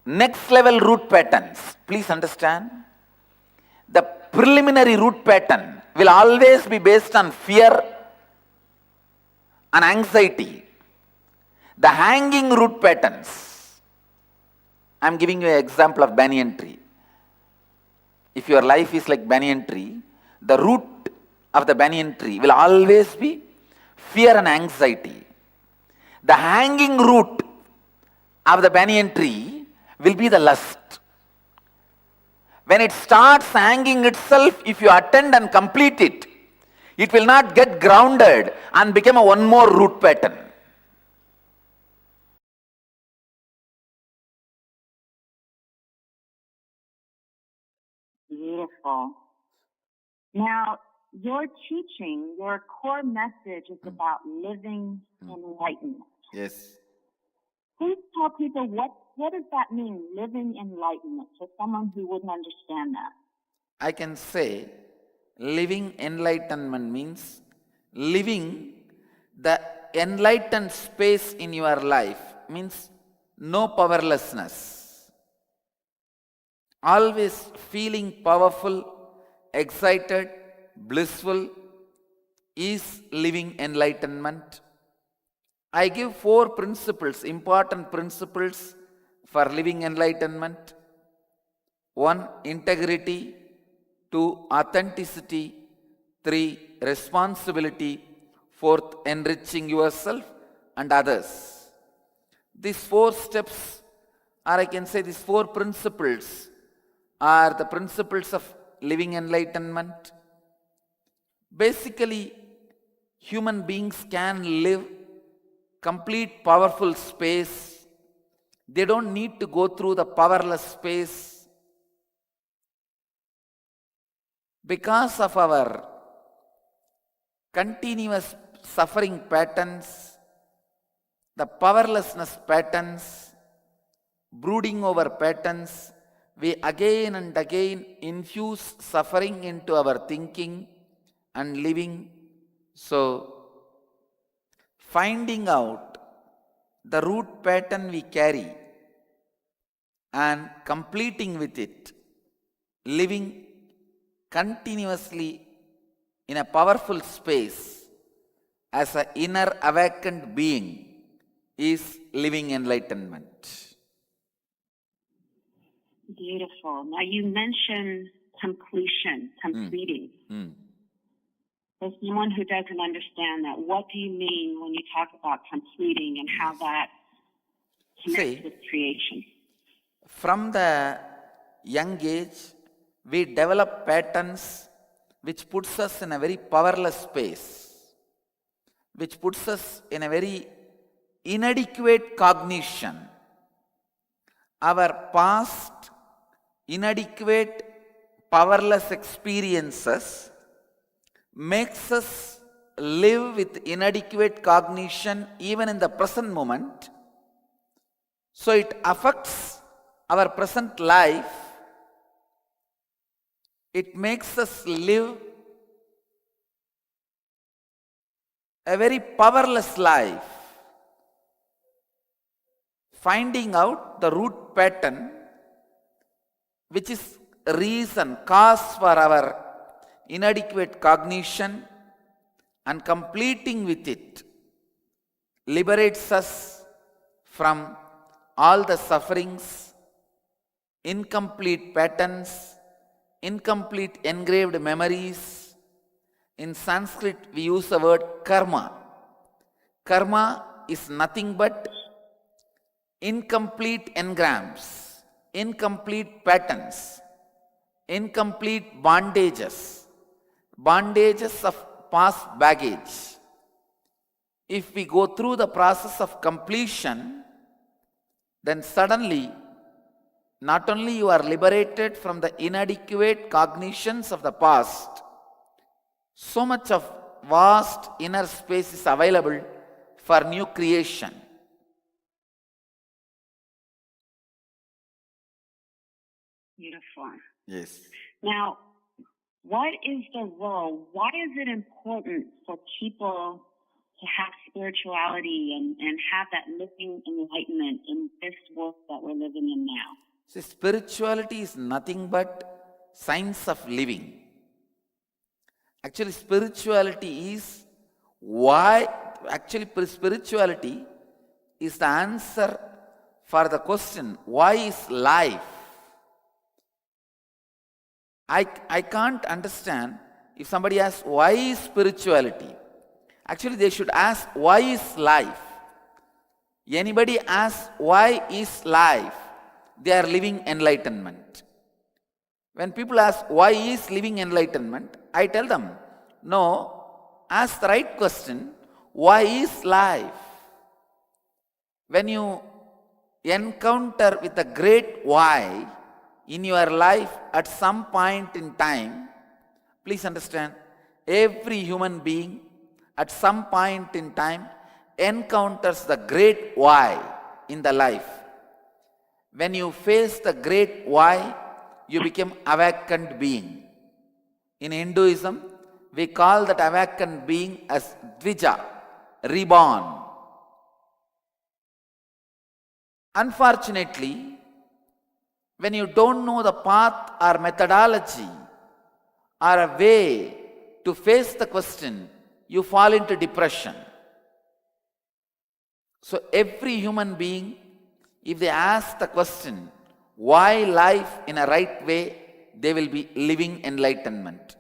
next level root patterns. Please understand, the preliminary root pattern will always be based on fear and anxiety. The hanging root patterns, I am giving you an example of banyan tree. If your life is like banyan tree, the root of the banyan tree will always be fear and anxiety. The hanging root of the banyan tree will be the lust. When it starts hanging itself, if you attend and complete it, it will not get grounded and become a one more root pattern. Beautiful. Now, your teaching, your core message is about living enlightenment. Yes. Please tell people what does that mean, living enlightenment, to someone who wouldn't understand that? I can say living enlightenment means living the enlightened space in your life means no powerlessness. Always feeling powerful, excited, blissful is living enlightenment. I give 4 principles, important principles for living enlightenment. 1. Integrity. 2. Authenticity. 3. Responsibility. 4th. Enriching yourself and others. These 4 steps, or I can say these 4 principles, are the principles of living enlightenment. Basically, human beings can live complete powerful space. They don't need to go through the powerless space. Because of our continuous suffering patterns, the powerlessness patterns, brooding over patterns, we again and again infuse suffering into our thinking and living. So, finding out the root pattern we carry and completing with it, living continuously in a powerful space as an inner awakened being is living enlightenment. Beautiful. Now you mentioned completing. For someone who doesn't understand that, what do you mean when you talk about completing and how that connects with creation? From the young age, we develop patterns which puts us in a very powerless space, which puts us in a very inadequate cognition. Our past inadequate, powerless experiences makes us live with inadequate cognition even in the present moment. So it affects our present life. It makes us live a very powerless life. Finding out the root pattern, which is reason, cause for our inadequate cognition, and completing with it liberates us from all the sufferings, incomplete patterns, incomplete engraved memories. In Sanskrit, we use the word karma. Karma is nothing but incomplete engrams, incomplete patterns, incomplete bondages of past baggage. If we go through the process of completion, then suddenly not only you are liberated from the inadequate cognitions of the past, so much of vast inner space is available for new creation. Beautiful. Yes. Now, what is the role? Why is it important for people to have spirituality and have that living enlightenment in this world that we're living in now? See, spirituality is nothing but science of living. Actually, spirituality is spirituality is the answer for the question, why is life? I can't understand if somebody asks, why is spirituality? Actually, they should ask, why is life? Anybody asks, why is life? They are living enlightenment. When people ask, why is living enlightenment? I tell them, no, ask the right question, why is life? When you encounter with a great why in your life at some point in time, please understand, every human being at some point in time encounters the great why in the life. When you face the great why, you become awakened being. In Hinduism, we call that awakened being as Dvija, reborn. Unfortunately, when you don't know the path or methodology or a way to face the question, you fall into depression. So every human being, if they ask the question, why life in a right way, they will be living enlightenment.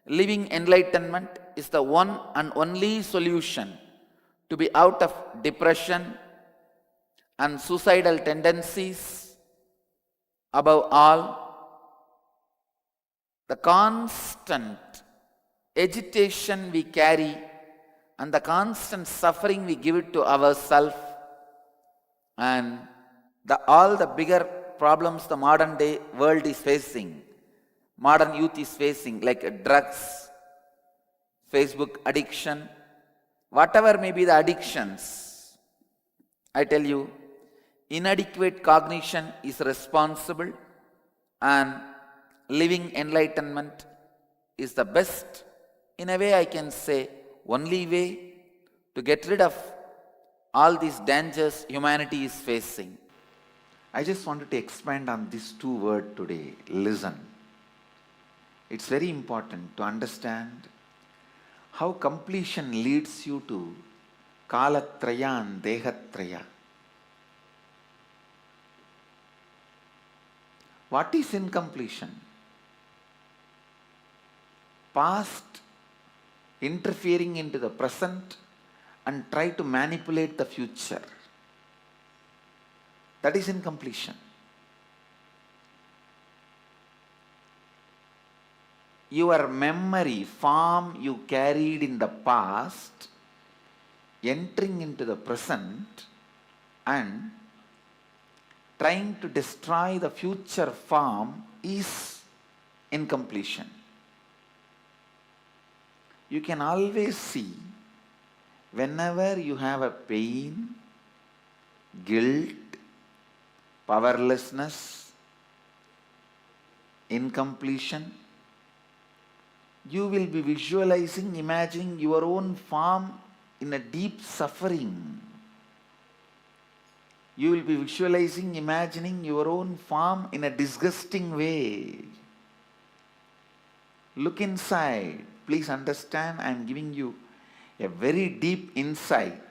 Living enlightenment is the one and only solution to be out of depression and suicidal tendencies. Above all, the constant agitation we carry and the constant suffering we give it to ourselves, and all the bigger problems the modern day world is facing, modern youth is facing, like drugs, Facebook addiction, whatever may be the addictions, I tell you, inadequate cognition is responsible, and living enlightenment is the best, in a way I can say, only way to get rid of all these dangers humanity is facing. I just wanted to expand on these two words today, listen. It's very important to understand how completion leads you to Kalatraya and Dehatraya. What is incompletion? Past interfering into the present and try to manipulate the future. That is incompletion. Your memory, form you carried in the past, entering into the present and trying to destroy the future form is incompletion. You can always see whenever you have a pain, guilt, powerlessness, incompletion, you will be visualizing, imagining your own form in a deep suffering. You will be visualizing, imagining your own form in a disgusting way. Look inside. Please understand, I am giving you a very deep insight.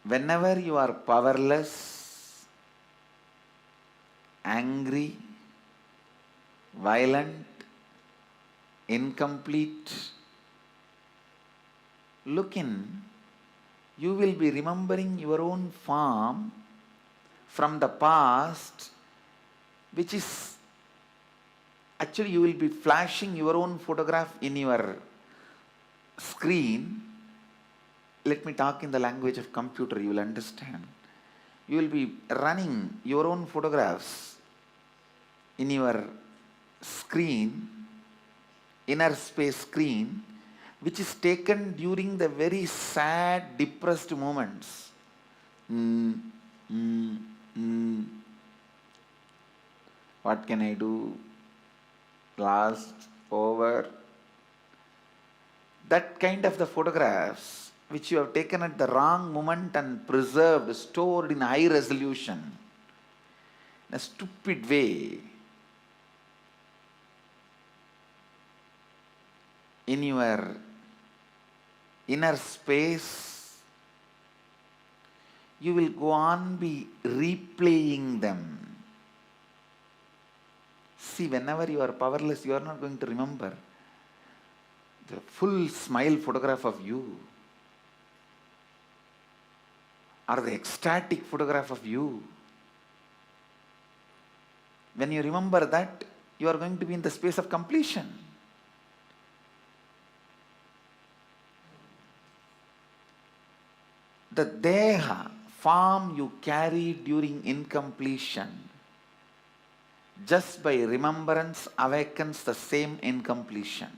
Whenever you are powerless, angry, violent, incomplete, look in, you will be remembering your own form from the past, which is actually you will be flashing your own photograph in your screen. Let me talk in the language of computer, you will understand. You will be running your own photographs in your screen, inner space screen, which is taken during the very sad, depressed moments. What can I do? Lost, over. That kind of the photographs which you have taken at the wrong moment and preserved, stored in high resolution, in a stupid way, in your inner space, you will go on be replaying them. See, whenever you are powerless, you are not going to remember the full smile photograph of you, or the ecstatic photograph of you. When you remember that, you are going to be in the space of completion. The deha, form you carry during incompletion, just by remembrance awakens the same incompletion.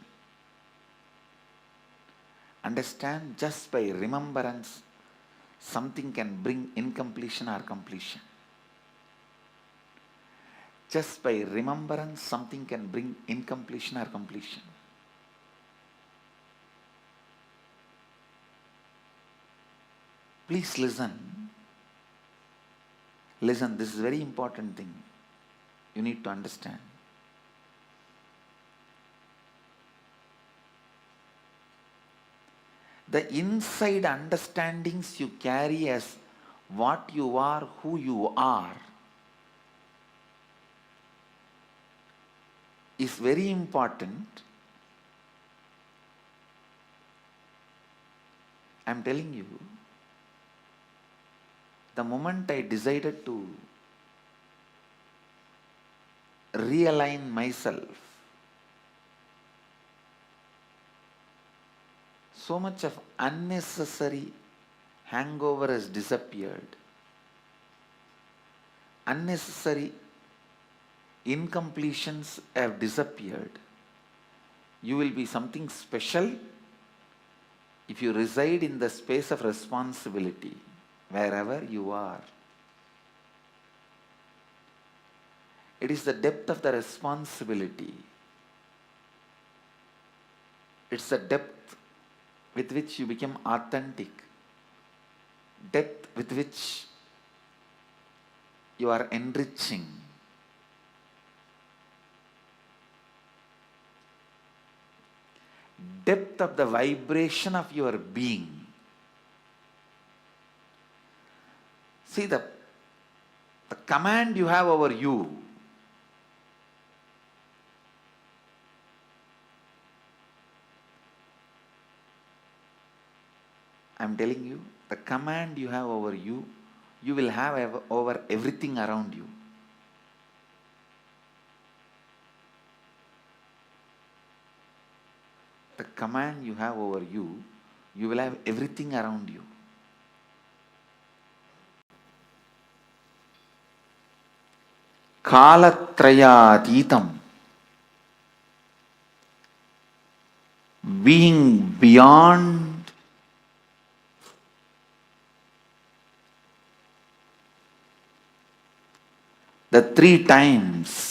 Understand? Just by remembrance, something can bring incompletion or completion. Just by remembrance, something can bring incompletion or completion. Please listen. Listen, this is a very important thing. You need to understand. The inside understandings you carry as what you are, who you are, is very important. I am telling you, the moment I decided to realign myself, so much of unnecessary hangover has disappeared. Unnecessary incompletions have disappeared. You will be something special if you reside in the space of responsibility, wherever you are. It is the depth of the responsibility. It's the depth with which you become authentic, depth with which you are enriching. Depth of the vibration of your being. See, the command you have over you, I am telling you, the command you have over you, you will have over everything around you. The command you have over you, you will have everything around you. Kalatrayatitam, being beyond the three times.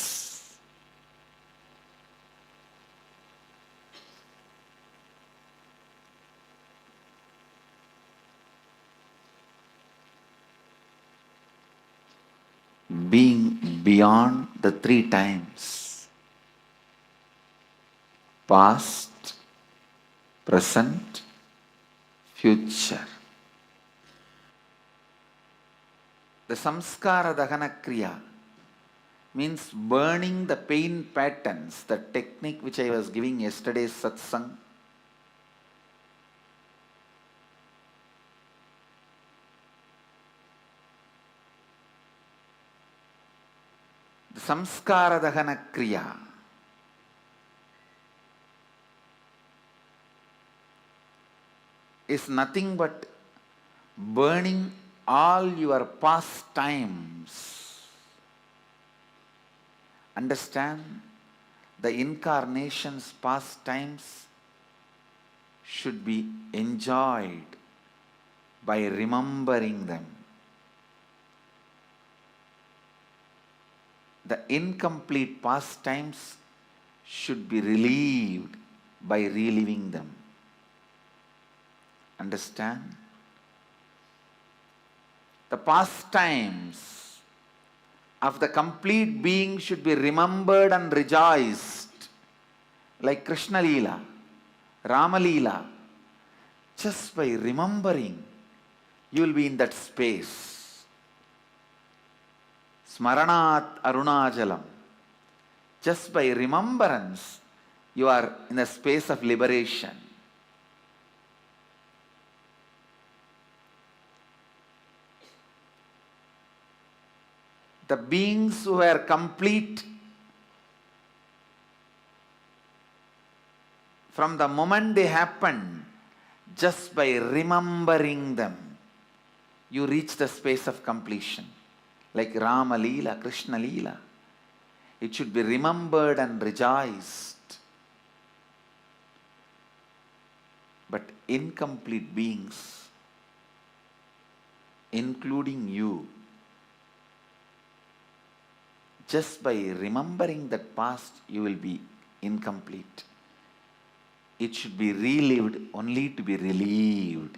Being beyond the three times. Past, present, future. The samskara dahana kriya means burning the pain patterns, the technique which I was giving yesterday's satsang. The samskara dahana kriya is nothing but burning all your past times. Understand, the incarnation's past times should be enjoyed by remembering them. The incomplete past times should be relieved by reliving them. Understand? The past times of the complete being should be remembered and rejoiced, like Krishna Leela, Rama Leela. Just by remembering, you will be in that space. Smaranat Arunajalam. Just by remembrance, you are in a space of liberation. The beings who were complete from the moment they happened, just by remembering them, you reach the space of completion. Like Rama Leela, Krishna Leela. It should be remembered and rejoiced. But incomplete beings, including you, just by remembering that past, you will be incomplete. It should be relived only to be relieved.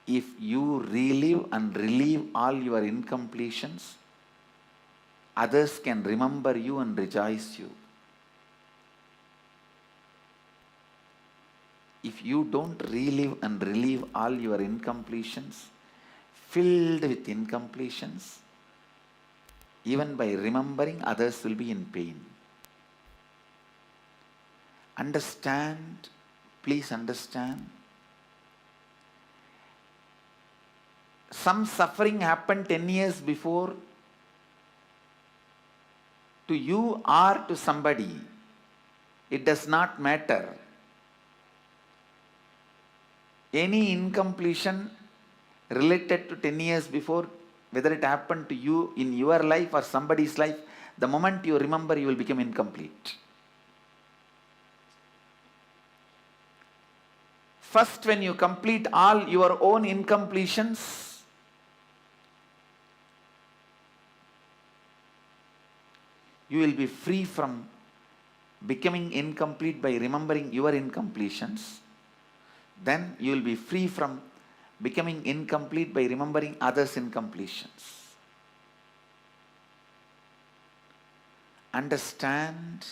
If you relive and relieve all your incompletions, others can remember you and rejoice you. If you don't relive and relieve all your incompletions, filled with incompletions, even by remembering, others will be in pain. Understand, please understand. Some suffering happened 10 years before to you or to somebody. It does not matter. Any incompletion related to 10 years before, whether it happened to you in your life or somebody's life, the moment you remember, you will become incomplete. First, when you complete all your own incompletions, you will be free from becoming incomplete by remembering your incompletions. Then you will be free from becoming incomplete by remembering others' incompletions. Understand?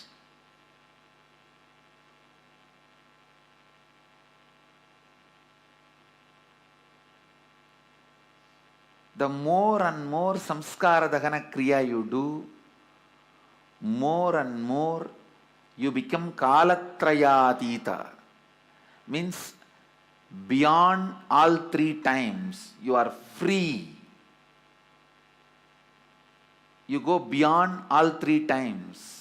The more and more samskara dahana kriya you do, more and more you become kalatrayatita. Means beyond all three times, you are free. You go beyond all three times.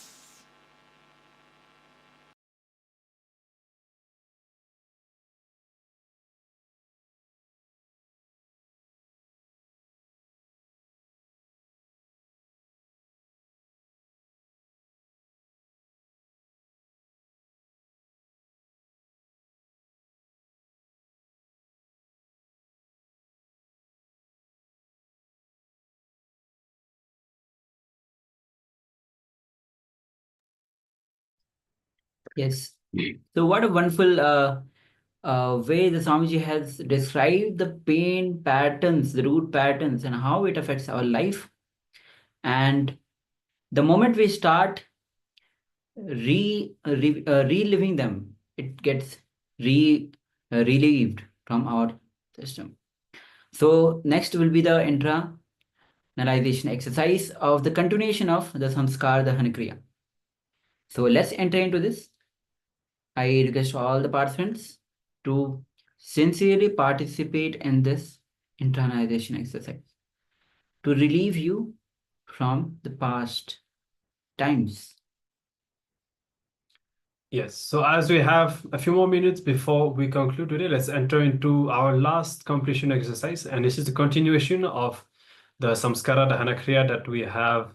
Yes. So what a wonderful way the Swamiji has described the pain patterns, the root patterns, and how it affects our life. And the moment we start reliving them, it gets relieved from our system. So next will be the internalization exercise of the continuation of the samskara dahana kriya. So let's enter into this. I request all the participants to sincerely participate in this internalization exercise to relieve you from the past times. Yes, so as we have a few more minutes before we conclude today, let's enter into our last completion exercise. And this is the continuation of the samskara dahana kriya that we have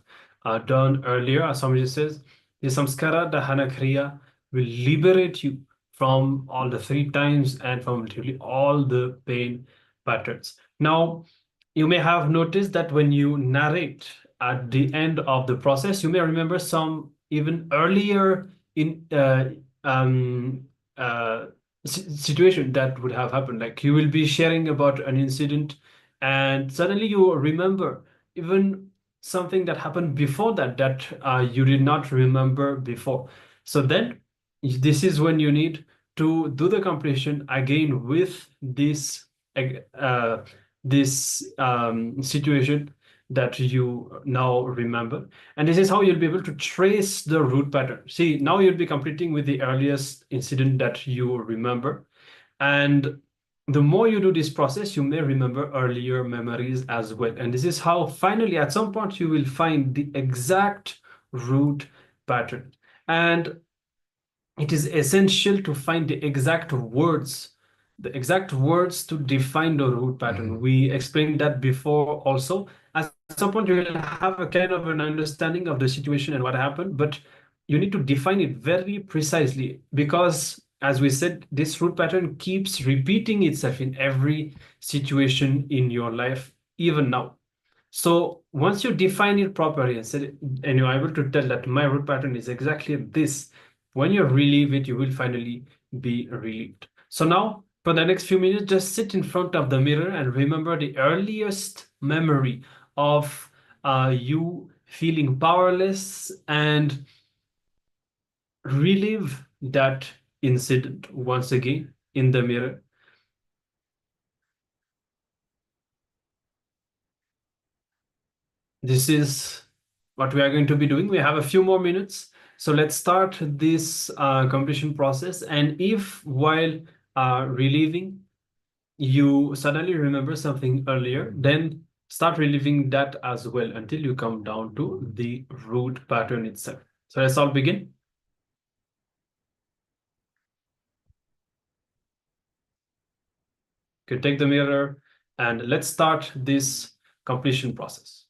done earlier. As Swamiji says, the samskara dahana kriya will liberate you from all the three times and from literally all the pain patterns. Now, you may have noticed that when you narrate at the end of the process, you may remember some even earlier in situation that would have happened. Like you will be sharing about an incident and suddenly you remember even something that happened before that you did not remember before. So then this is when you need to do the completion again with this situation that you now remember. And this is how you'll be able to trace the root pattern. See, now you'll be completing with the earliest incident that you remember. And the more you do this process, you may remember earlier memories as well. And this is how finally, at some point, you will find the exact root pattern. And it is essential to find the exact words to define the root pattern. We explained that before also. At some point, you will have a kind of an understanding of the situation and what happened, but you need to define it very precisely because, as we said, this root pattern keeps repeating itself in every situation in your life, even now. So once you define it properly and you're able to tell that my root pattern is exactly this, when you relieve it, you will finally be relieved. So now, for the next few minutes, just sit in front of the mirror and remember the earliest memory of you feeling powerless, and relive that incident once again in the mirror. This is what we are going to be doing. We have a few more minutes. So let's start this completion process. And if while relieving, you suddenly remember something earlier, then start reliving that as well until you come down to the root pattern itself. So let's all begin. Okay, take the mirror and let's start this completion process.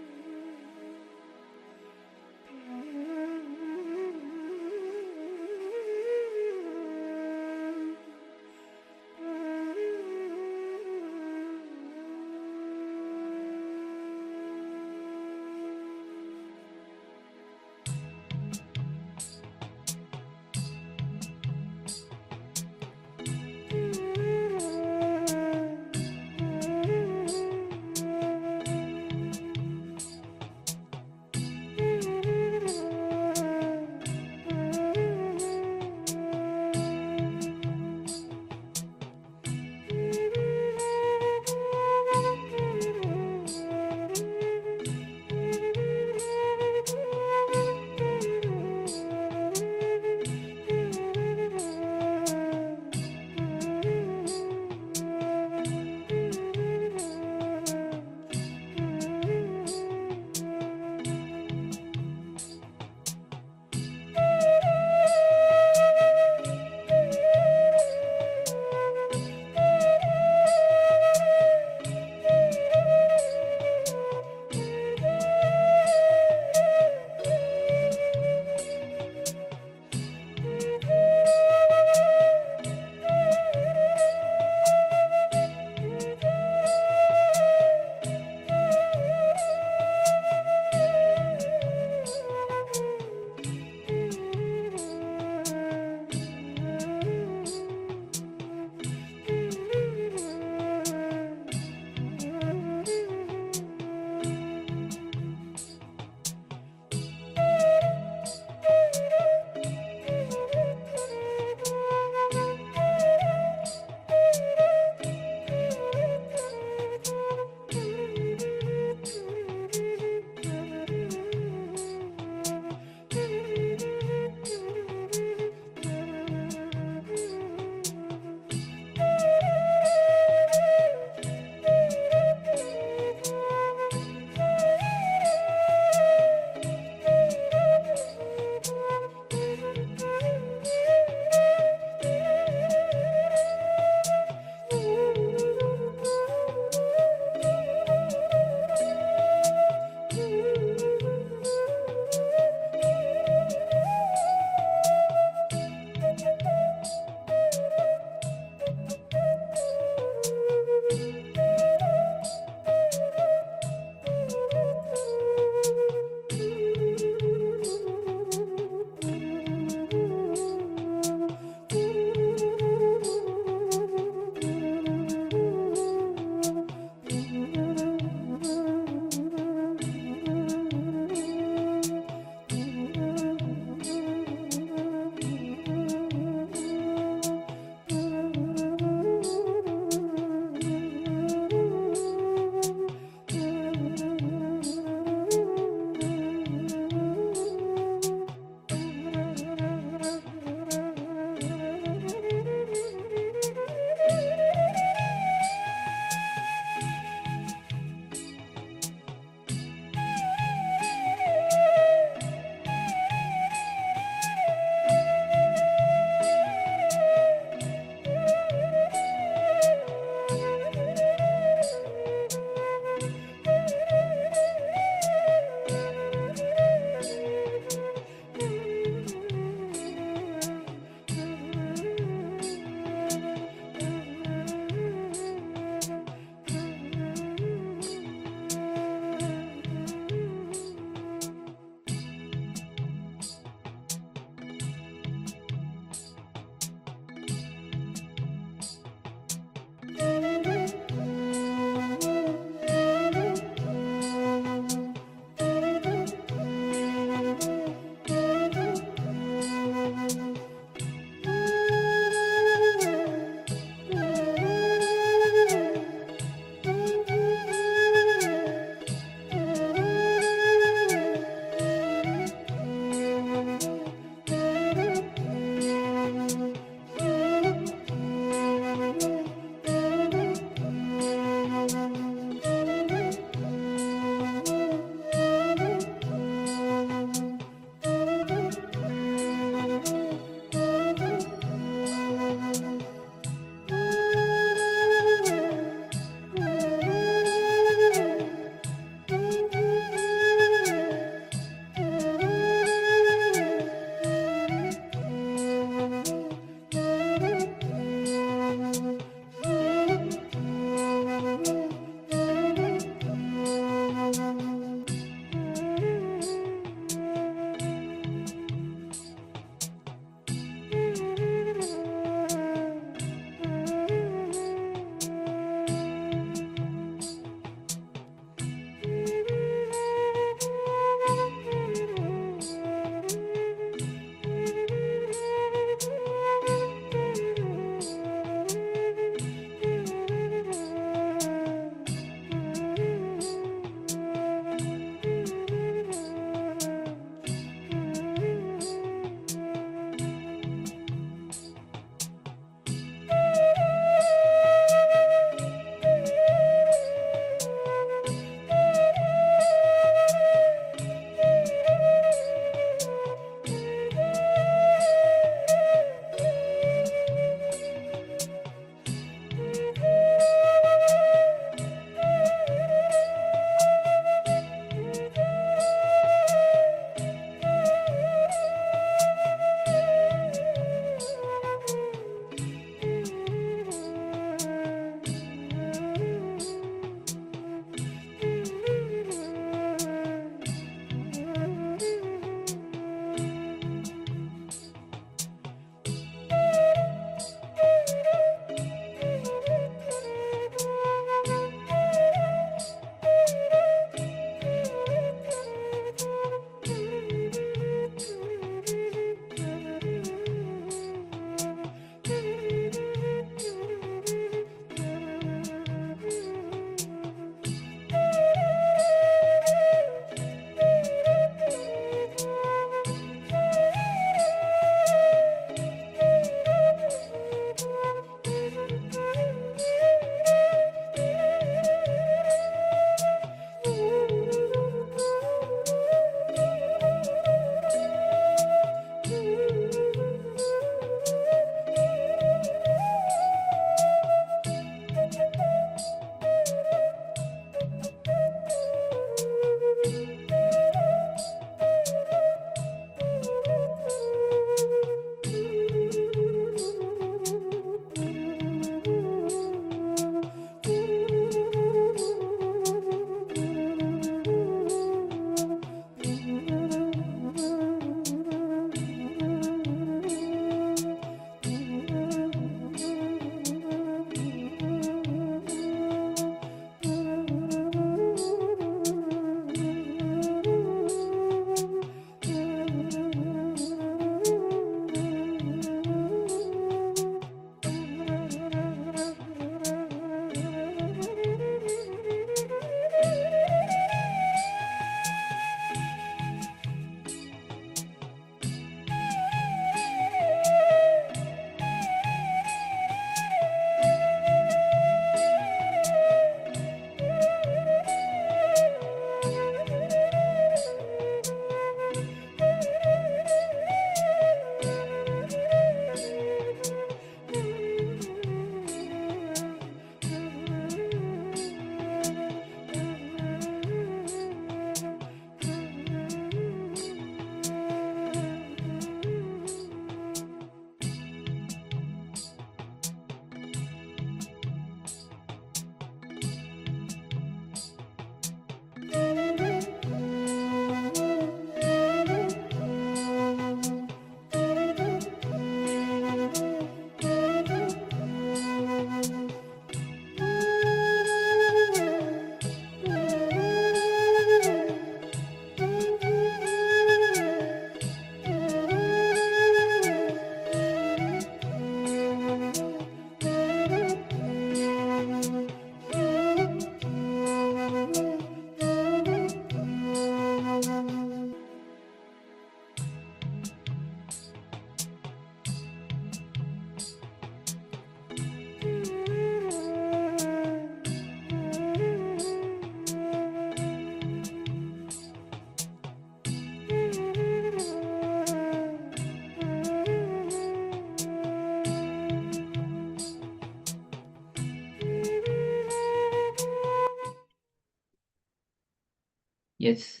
Yes.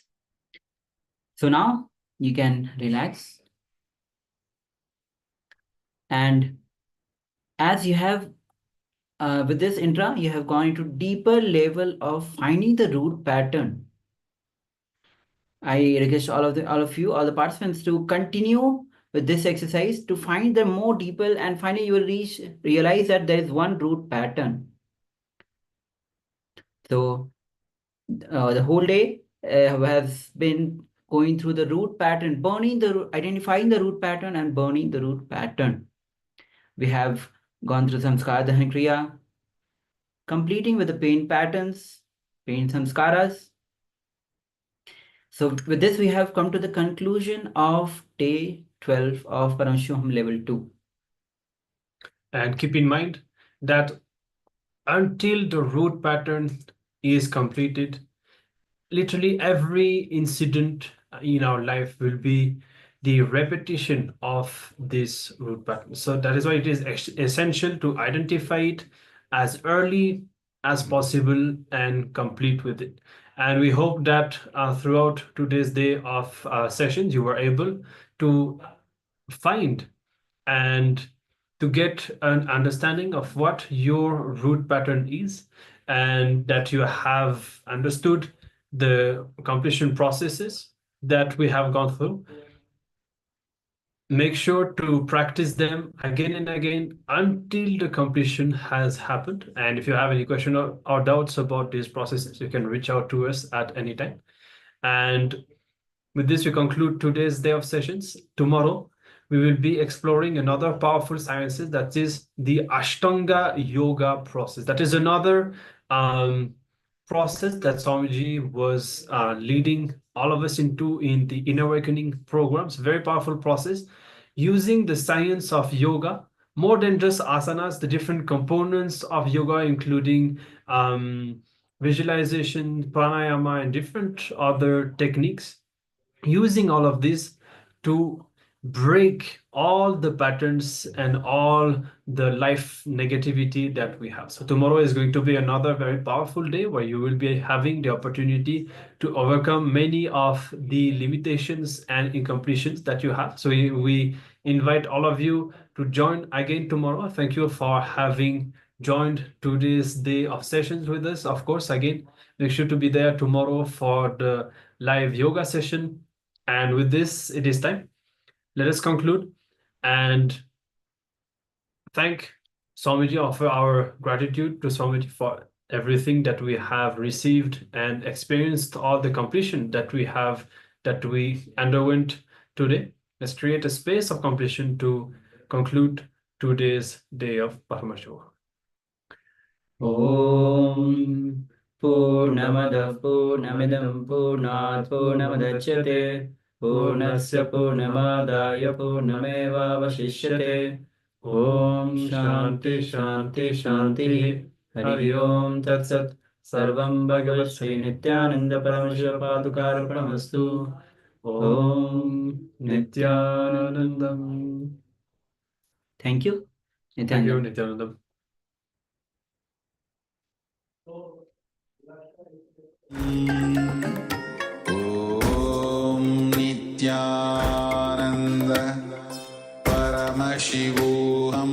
So now you can relax. And as you have, with this intra, you have gone into deeper level of finding the root pattern. I request all of the participants to continue with this exercise to find the more deeper, and finally you will realize that there is one root pattern. So the whole day has been going through the root pattern, identifying the root pattern and burning the root pattern. We have gone through samskara dahan kriya, completing with the pain patterns, pain samskaras. So with this, we have come to the conclusion of day 12 of Paramashivoham Level 2. And keep in mind that until the root pattern is completed, literally every incident in our life will be the repetition of this root pattern. So that is why it is essential to identify it as early as possible and complete with it. And we hope that throughout today's day of sessions, you were able to find and to get an understanding of what your root pattern is, and that you have understood the completion processes that we have gone through. Make sure to practice them again and again until the completion has happened. And if you have any question or doubts about these processes, you can reach out to us at any time. And with this, we conclude today's day of sessions. Tomorrow, we will be exploring another powerful sciences, that is the Ashtanga Yoga process. That is another process that Swamiji was leading all of us into in the Inner Awakening programs. Very powerful process using the science of yoga, more than just asanas, the different components of yoga, including visualization, pranayama, and different other techniques. Using all of this to break all the patterns and all the life negativity that we have. So tomorrow is going to be another very powerful day where you will be having the opportunity to overcome many of the limitations and incompletions that you have. So we invite all of you to join again tomorrow. Thank you for having joined today's day of sessions with us. Of course, again, make sure to be there tomorrow for the live yoga session. And with this, it is time. Let us conclude and thank Swamiji, offer our gratitude to Swamiji for everything that we have received and experienced, all the completion that we underwent today. Let's create a space of completion to conclude today's day of Paramashivoham. Om Purnamada Purnamidam Purnat Purnamudachyate Purnasya Purnamadaya Purnameva Vashishyate. Om Shanti Shanti Shanti. Hari Om Tat Sat. Sarvam Bhagavan Sri Nithyananda Paramashivapadakarapanastu. Om Nithyanandam. Thank you. Thank you, Nithyananda. Nithyanandam. Om Nityananda Paramashivoham